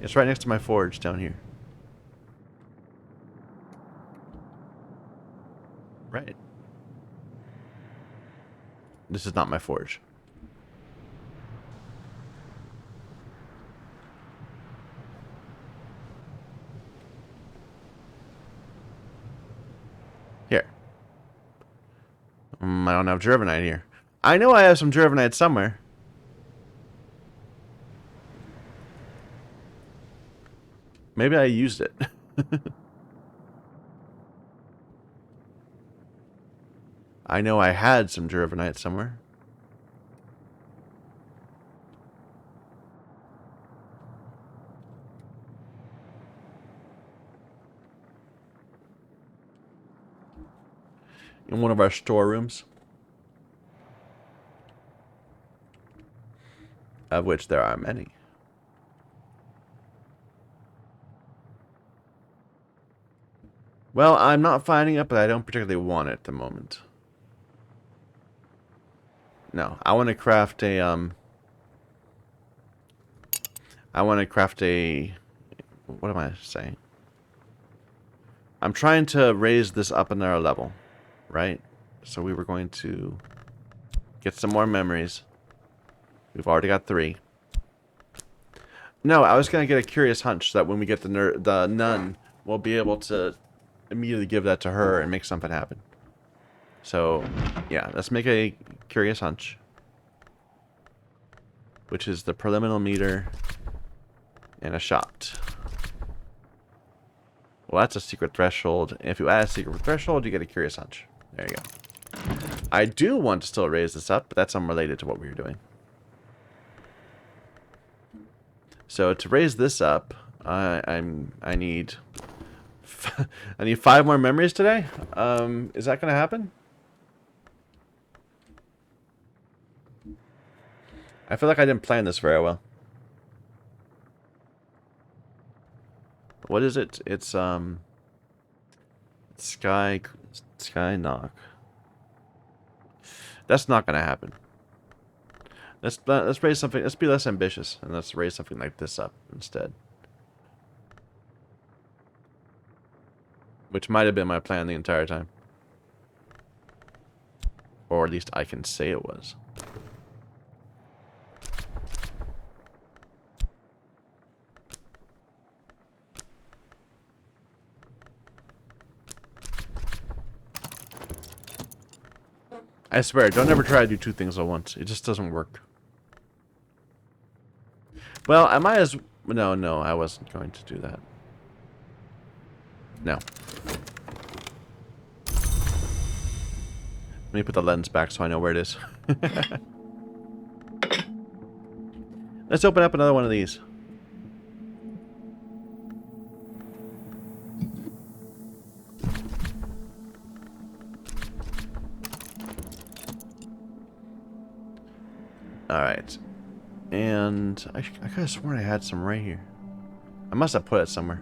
It's right next to my forge down here. Right. This is not my forge. Here. I don't have Gervanite here. I know I have some Gervanite somewhere. Maybe I used it. I know I had some Gervanite somewhere. In one of our storerooms. Of which there are many. Well, I'm not finding it, but I don't particularly want it at the moment. No, I want to craft a, what am I saying? I'm trying to raise this up another level, right? So we were going to get some more memories. We've already got 3. No, I was going to get a curious hunch that when we get the nun, we'll be able to immediately give that to her and make something happen. So, yeah, let's make a curious hunch. Which is the preliminary meter and a shot. Well, that's a secret threshold. And if you add a secret threshold, you get a curious hunch. There you go. I do want to still raise this up, but that's unrelated to what we were doing. So to raise this up, I need I need 5 more memories today. Is that going to happen? I feel like I didn't plan this very well. What is it? It's Sky Knock. That's not going to happen. Let's raise something. Let's be less ambitious and let's raise something like this up instead. Which might have been my plan the entire time. Or at least I can say it was. I swear, don't ever try to do 2 things at once. It just doesn't work. Well, I might as... No, I wasn't going to do that. No. Let me put the lens back so I know where it is. Let's open up another one of these. Alright. And I could have sworn I had some right here. I must have put it somewhere.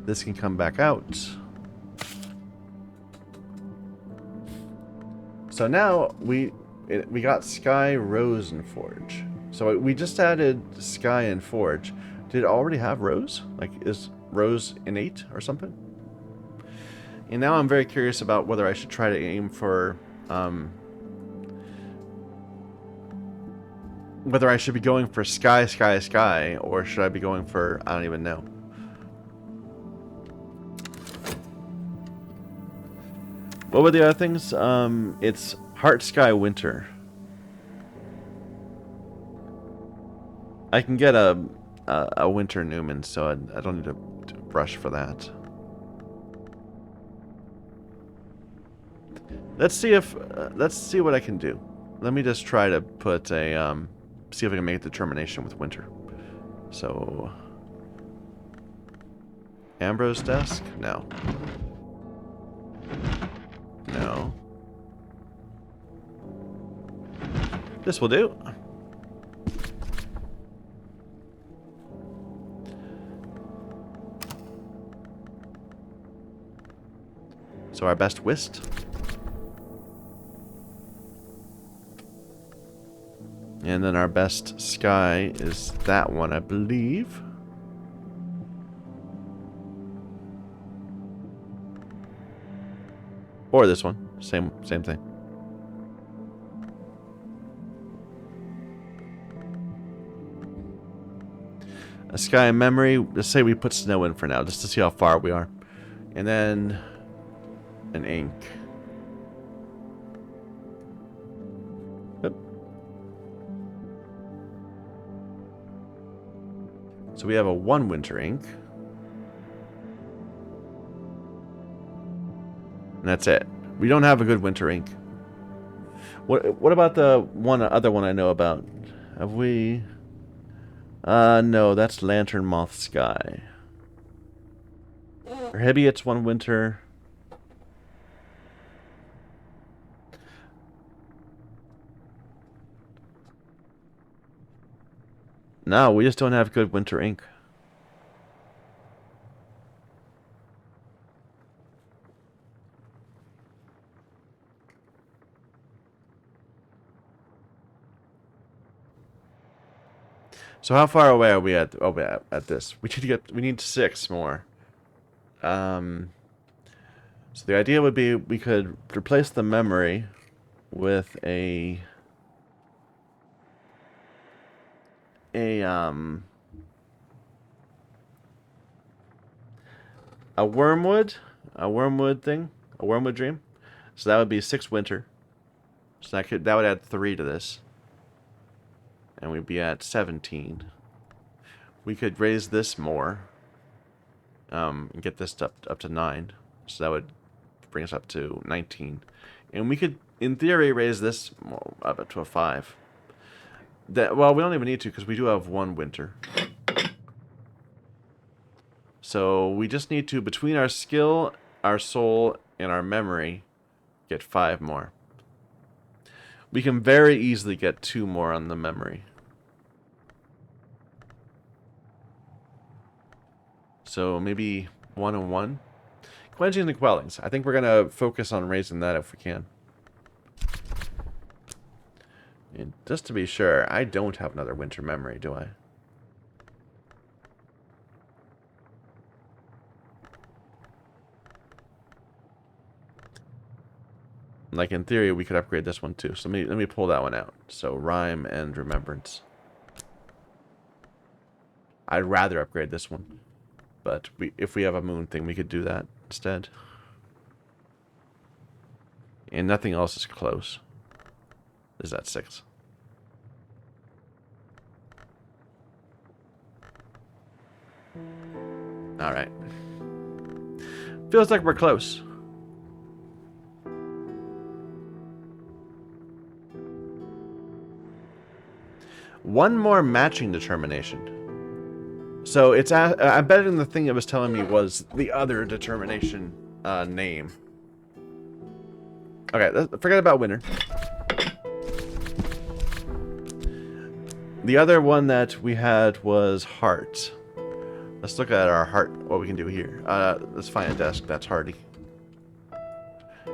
This can come back out. So now we got Sky, Rose, and Forge. So we just added Sky and Forge. Did it already have Rose? Like, is Rose innate or something? And now I'm very curious about whether I should try to aim for, whether I should be going for sky, sky, sky, or should I be going for, I don't even know. What were the other things? It's heart, sky, winter. I can get a winter Newman, so I don't need to rush for that. Let's see what I can do. Let me just try to put a see if I can make a determination with winter. So Ambrose desk? No. No. This will do. So our best whist. And then our best sky is that one, I believe. Or this one. Same thing. A sky memory. Let's say we put snow in for now, just to see how far we are. And then an ink. Yep. So we have a 1 winter ink. And that's it. We don't have a good winter ink. What about the other one I know about? Have we? No, that's Lantern Moth Sky. Maybe it's 1 winter. No, we just don't have good winter ink. So how far away are we at? Oh, at this. We need 6 more. So the idea would be we could replace the memory with a wormwood thing, a wormwood dream. So that would be 6 winter. So that would add 3 to this. And we'd be at 17. We could raise this more. And get this up to 9. So that would bring us up to 19. And we could, in theory, raise this up to a 5. Well, we don't even need to because we do have 1 winter. So we just need to, between our skill, our soul, and our memory, get 5 more. We can very easily get 2 more on the memory. So maybe 1 and 1. Quenching the Quellings. I think we're going to focus on raising that if we can. And just to be sure, I don't have another winter memory, do I? Like in theory, we could upgrade this one too. So let me pull that one out. So Rhyme and Remembrance. I'd rather upgrade this one. But if we have a moon thing, we could do that instead. And nothing else is close. Is that 6? Alright. Feels like we're close. One more matching determination. So it's I'm betting the thing it was telling me was the other determination name. Okay, forget about winter. The other one that we had was heart. Let's look at our heart, what we can do here. Let's find a desk that's hardy.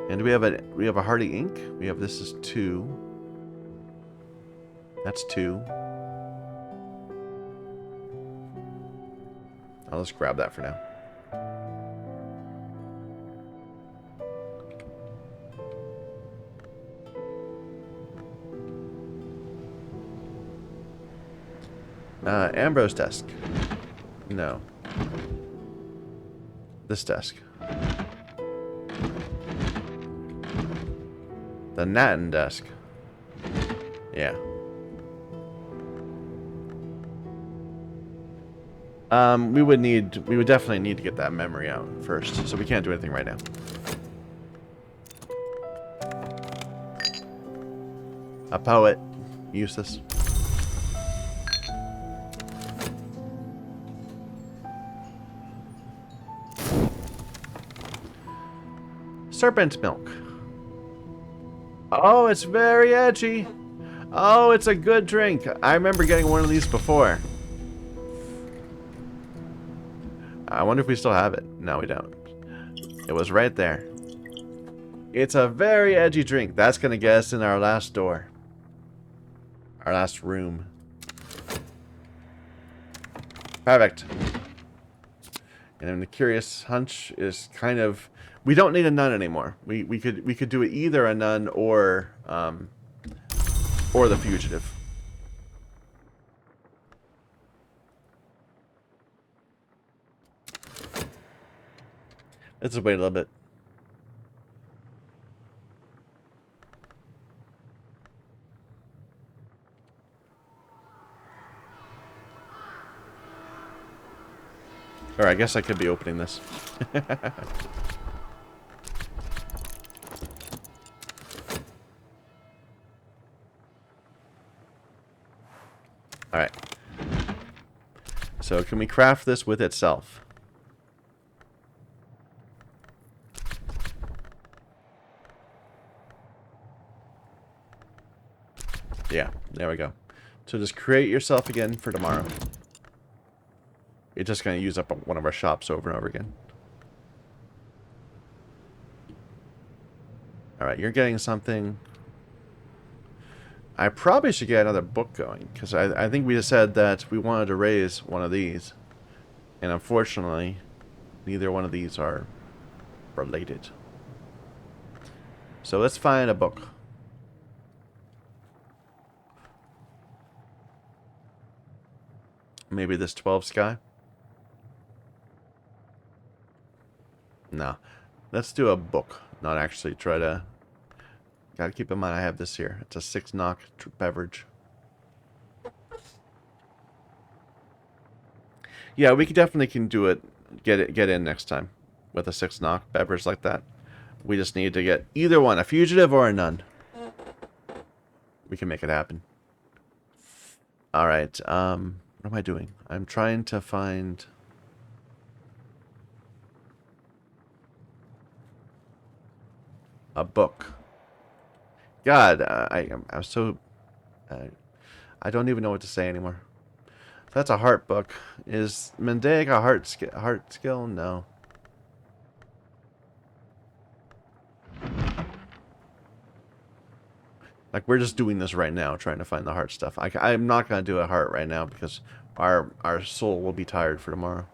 And we have a hardy ink. We have, this is 2. That's 2. I'll just grab that for now. Ambrose desk. No. This desk. The Natten desk. Yeah. We would definitely need to get that memory out first, so we can't do anything right now. A poet. Useless. Serpent milk. Oh, it's very edgy. Oh, it's a good drink. I remember getting one of these before. I wonder if we still have it. No, we don't. It was right there. It's a very edgy drink. That's going to get us in our last door. Our last room. Perfect. And then the curious hunch is kind of... We don't need a nun anymore. We could do it either a nun or the fugitive. Let's just wait a little bit. Or I guess I could be opening this. Alright. So can we craft this with itself? Yeah, there we go. So just create yourself again for tomorrow. It's just going to use up one of our shops over and over again. Alright, you're getting something. I probably should get another book going, because I think we just said that we wanted to raise one of these. And unfortunately, neither one of these are related. So let's find a book. Maybe this 12 Sky? No. Let's do a book, not actually try to... Gotta keep in mind I have this here. It's a 6 knock beverage. Yeah, we definitely can do it. Get in next time with a 6 knock beverage like that. We just need to get either one, a fugitive or a nun. We can make it happen. All right. What am I doing? I'm trying to find... a book. God, I'm so... I don't even know what to say anymore. That's a heart book. Is Mendaic a heart skill? No. Like, we're just doing this right now, trying to find the heart stuff. I'm not going to do a heart right now because our soul will be tired for tomorrow.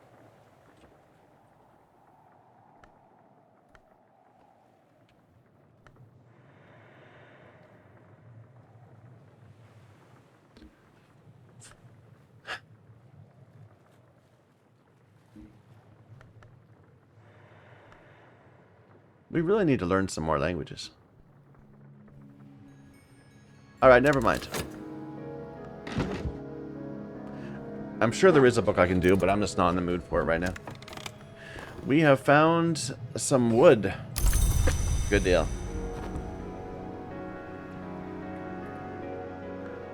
We really need to learn some more languages. Alright, never mind. I'm sure there is a book I can do, but I'm just not in the mood for it right now. We have found some wood. Good deal.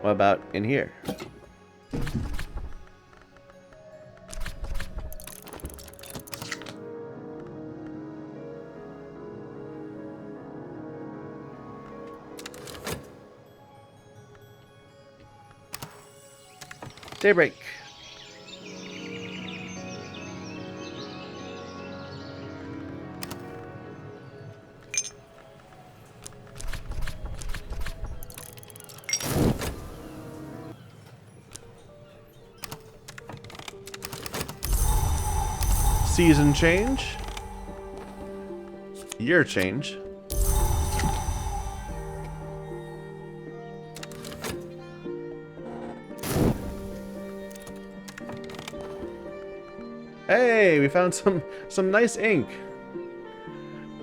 What about in here? Daybreak. Season change. Year change. Hey, we found some nice ink.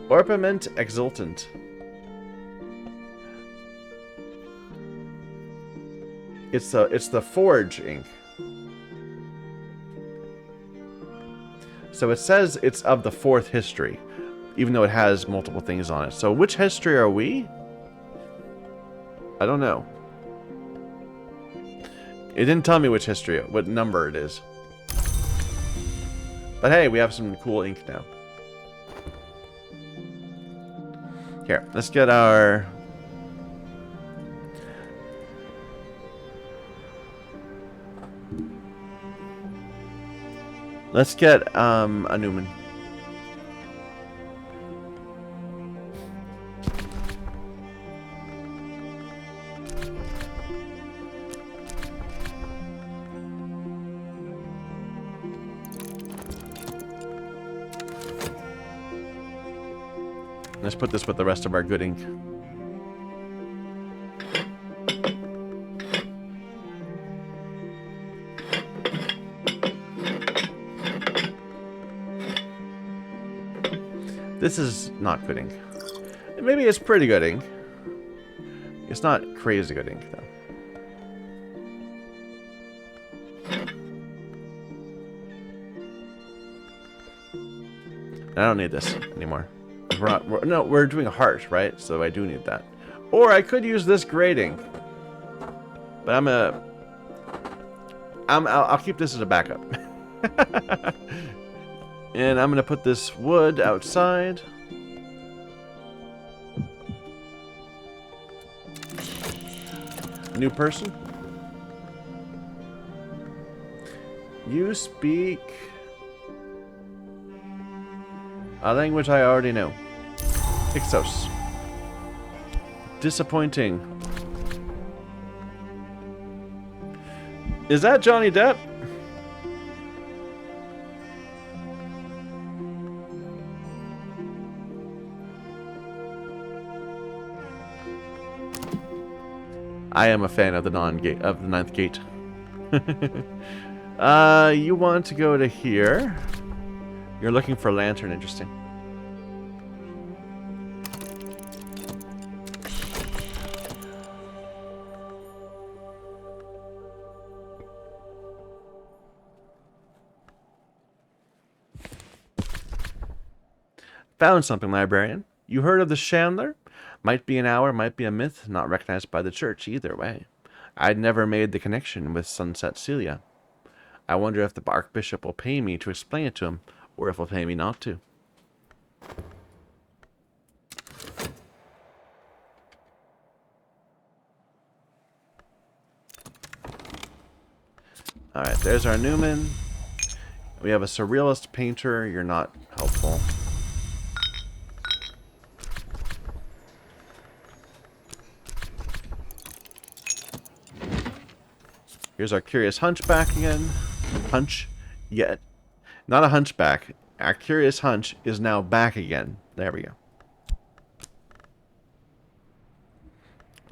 Orpiment Exultant. It's the Forge ink. So it says it's of the 4th history, even though it has multiple things on it. So which history are we? I don't know. It didn't tell me which history, what number it is. But hey, we have some cool ink now. Here, let's get our... Let's get a Newman. Let's put this with the rest of our good ink. This is not good ink. Maybe it's pretty good ink. It's not crazy good ink, though. I don't need this anymore. We're doing a heart, right? So I do need that. Or I could use this grade ink. But I'll keep this as a backup. And I'm gonna put this wood outside. New person. You speak a language I already know. Ixos. Disappointing. Is that Johnny Depp? I am a fan of the ninth gate. You want to go to here. You're looking for a lantern, interesting. Found something, librarian. You heard of the Chandler? Might be an hour, might be a myth, not recognized by the church either way. I'd never made the connection with Sunset Celia. I wonder if the Archbishop will pay me to explain it to him, or if he'll pay me not to. Alright, there's our Newman. We have a surrealist painter. You're not helpful. Here's our curious hunchback again. Hunch yet. Not a hunchback. Our curious hunch is now back again. There we go.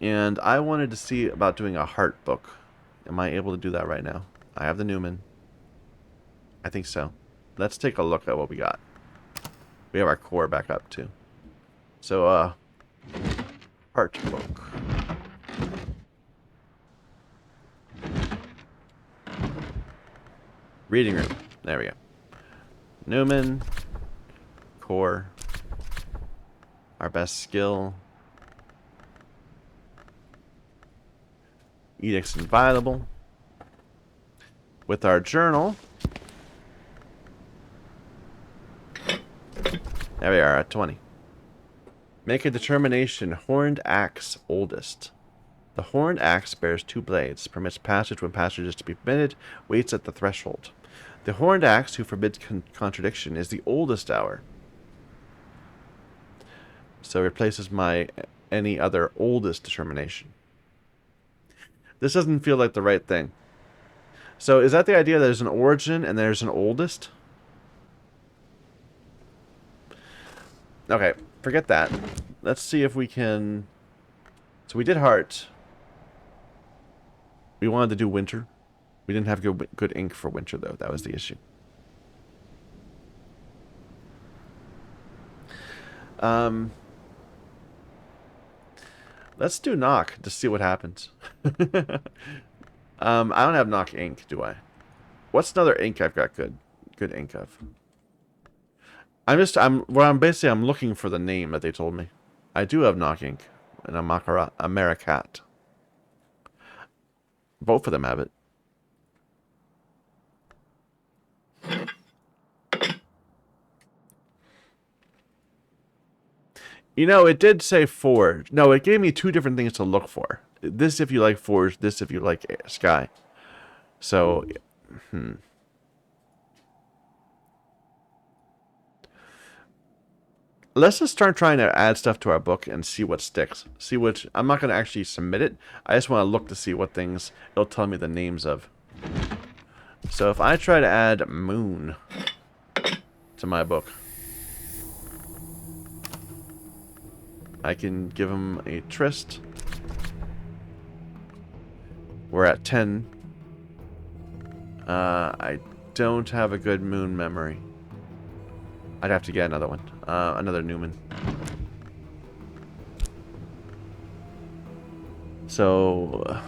And I wanted to see about doing a heart book. Am I able to do that right now? I have the Newman. I think so. Let's take a look at what we got. We have our core back up too. So, heart book. Reading room. There we go. Newman. Core. Our best skill. Edicts Inviolable. With our journal. There we are at 20. Make a determination. Horned axe oldest. The horned axe bears 2 blades, permits passage when passage is to be permitted, waits at the threshold. The horned axe, who forbids contradiction, is the oldest hour. So it replaces my any other oldest determination. This doesn't feel like the right thing. So is that the idea that there's an origin and there's an oldest? Okay, forget that. Let's see if we can... So we did heart. We wanted to do winter. We didn't have good ink for winter, though. That was the issue. Let's do knock to see what happens. I don't have knock ink, do I? What's another ink I've got good ink of? I'm looking for the name that they told me. I do have knock ink and a Americat. Both of them have it. You know, it did say forge. No, it gave me two different things to look for. This if you like forge, this if you like sky. So, Let's just start trying to add stuff to our book and see what sticks. See which... I'm not going to actually submit it. I just want to look to see what things it'll tell me the names of. So if I try to add moon to my book, I can give him a tryst. We're at 10. I don't have a good moon memory. I'd have to get another one. Another Newman. So...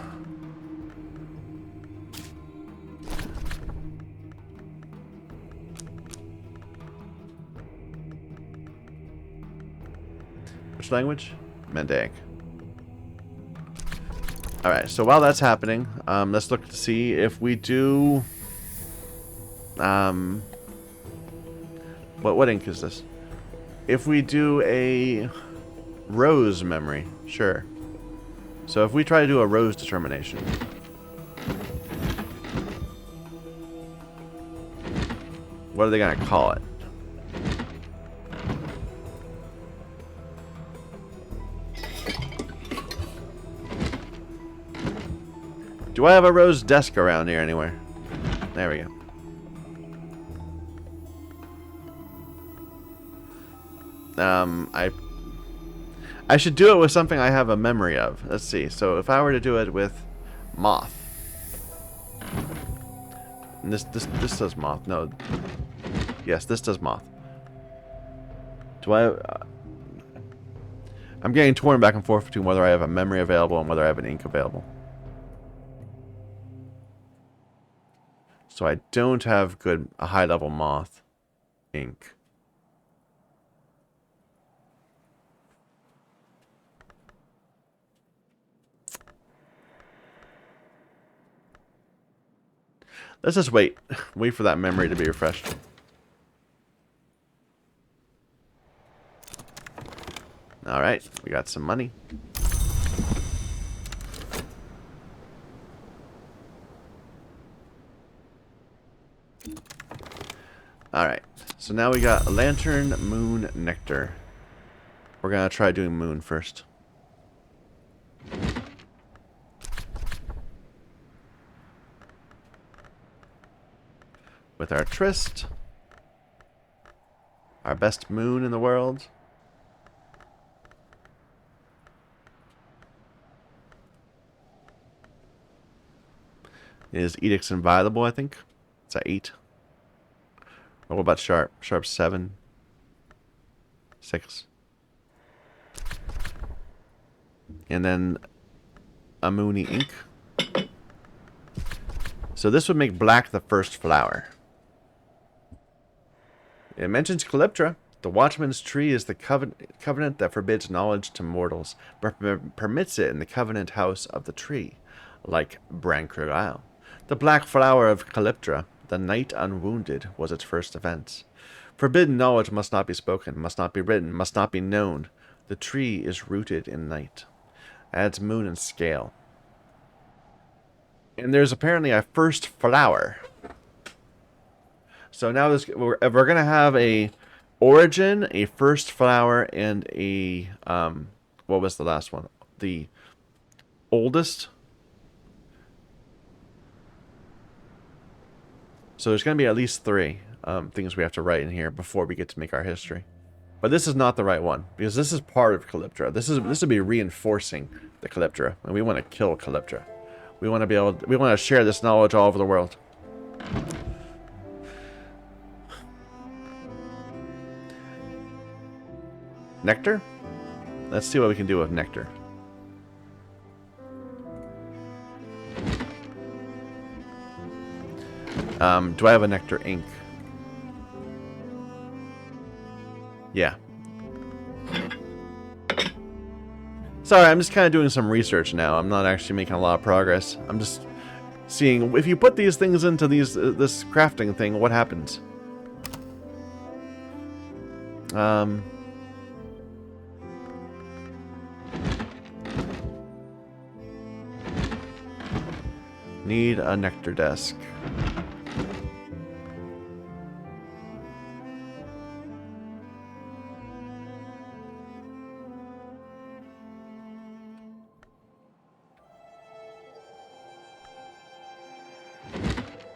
which language? Mandaic. Alright, so while that's happening, let's look to see if we do... What ink is this? If we do a rose memory, sure. So if we try to do a rose determination. What are they going to call it? Do I have a rose desk around here anywhere? There we go. I should do it with something I have a memory of. Let's see. So if I were to do it with moth. And this does moth. No. Yes, this does moth. Do I... I'm getting torn back and forth between whether I have a memory available and whether I have an ink available. So I don't have a high-level moth ink. Let's just wait. Wait for that memory to be refreshed. Alright, we got some money. Alright, so now we got lantern, moon, nectar. We're gonna try doing moon first. With our tryst. Our best moon in the world. Is Edict's inviolable, I think. It's at 8. What about Sharp? Sharp 7. 6. And then a Moony ink. So this would make black the first flower. It mentions Calyptra. The Watchman's Tree is the covenant that forbids knowledge to mortals, but permits it in the covenant house of the tree, like Brankrug Isle. The black flower of Calyptra, the night unwounded, was its first offense. Forbidden knowledge must not be spoken, must not be written, must not be known. The tree is rooted in night. Adds moon and scale. And there's apparently a first flower. So now we're going to have a origin, a first flower, and a... what was the last one? The oldest. So there's going to be at least 3 things we have to write in here before we get to make our history. But this is not the right one, because this is part of Calyptra. This would be reinforcing the Calyptra, and we want to kill Calyptra. We want to share this knowledge all over the world. Nectar? Let's see what we can do with nectar. Do I have a nectar ink? Yeah. Sorry, I'm just kind of doing some research now. I'm not actually making a lot of progress. I'm just seeing if you put these things into this crafting thing, what happens? Need a nectar desk.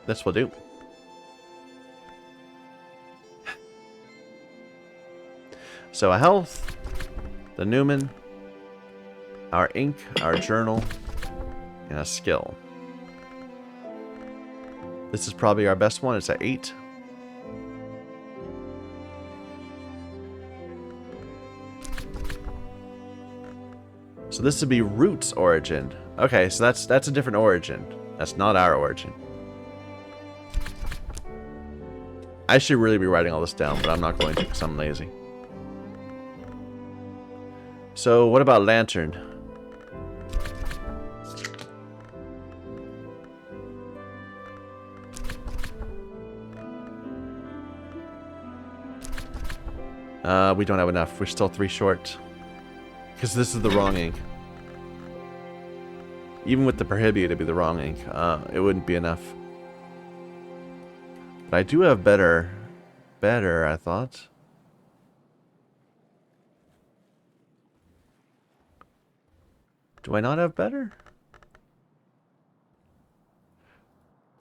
This will do. So a health, the Newman, our ink, our journal, and a skill. This is probably our best one. It's at 8. So this would be Root's origin. Okay, so that's a different origin. That's not our origin. I should really be writing all this down, but I'm not going to because I'm lazy. So what about lantern? We don't have enough. We're still 3 short. Because this is the wrong ink. Even with the Prohibia to be the wrong ink, it wouldn't be enough. But I do have better, I thought. Do I not have better?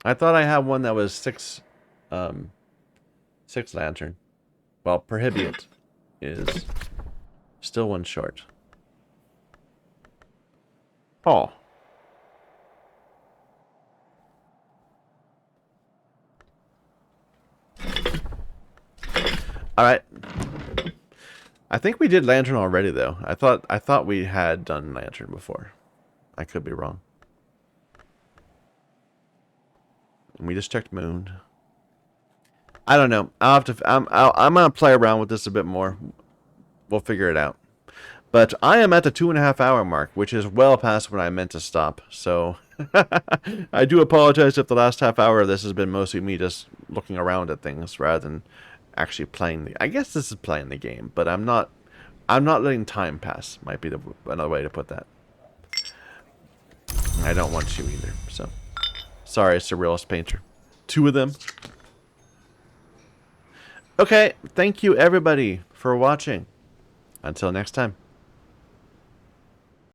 I thought I had one that was 6 lantern. Well, Prohibiate is still 1 short. Oh. Alright. I think we did lantern already though. I thought we had done lantern before. I could be wrong. And we just checked moon. I don't know. I'll have to. I'm gonna play around with this a bit more. We'll figure it out. But I am at the 2.5 hour mark, which is well past when I meant to stop. So I do apologize if the last half hour of this has been mostly me just looking around at things rather than actually playing the. I guess this is playing the game, but I'm not letting time pass. Might be another way to put that. I don't want to either. So sorry, Surrealist Painter. 2 of them. Okay, thank you everybody for watching. Until next time.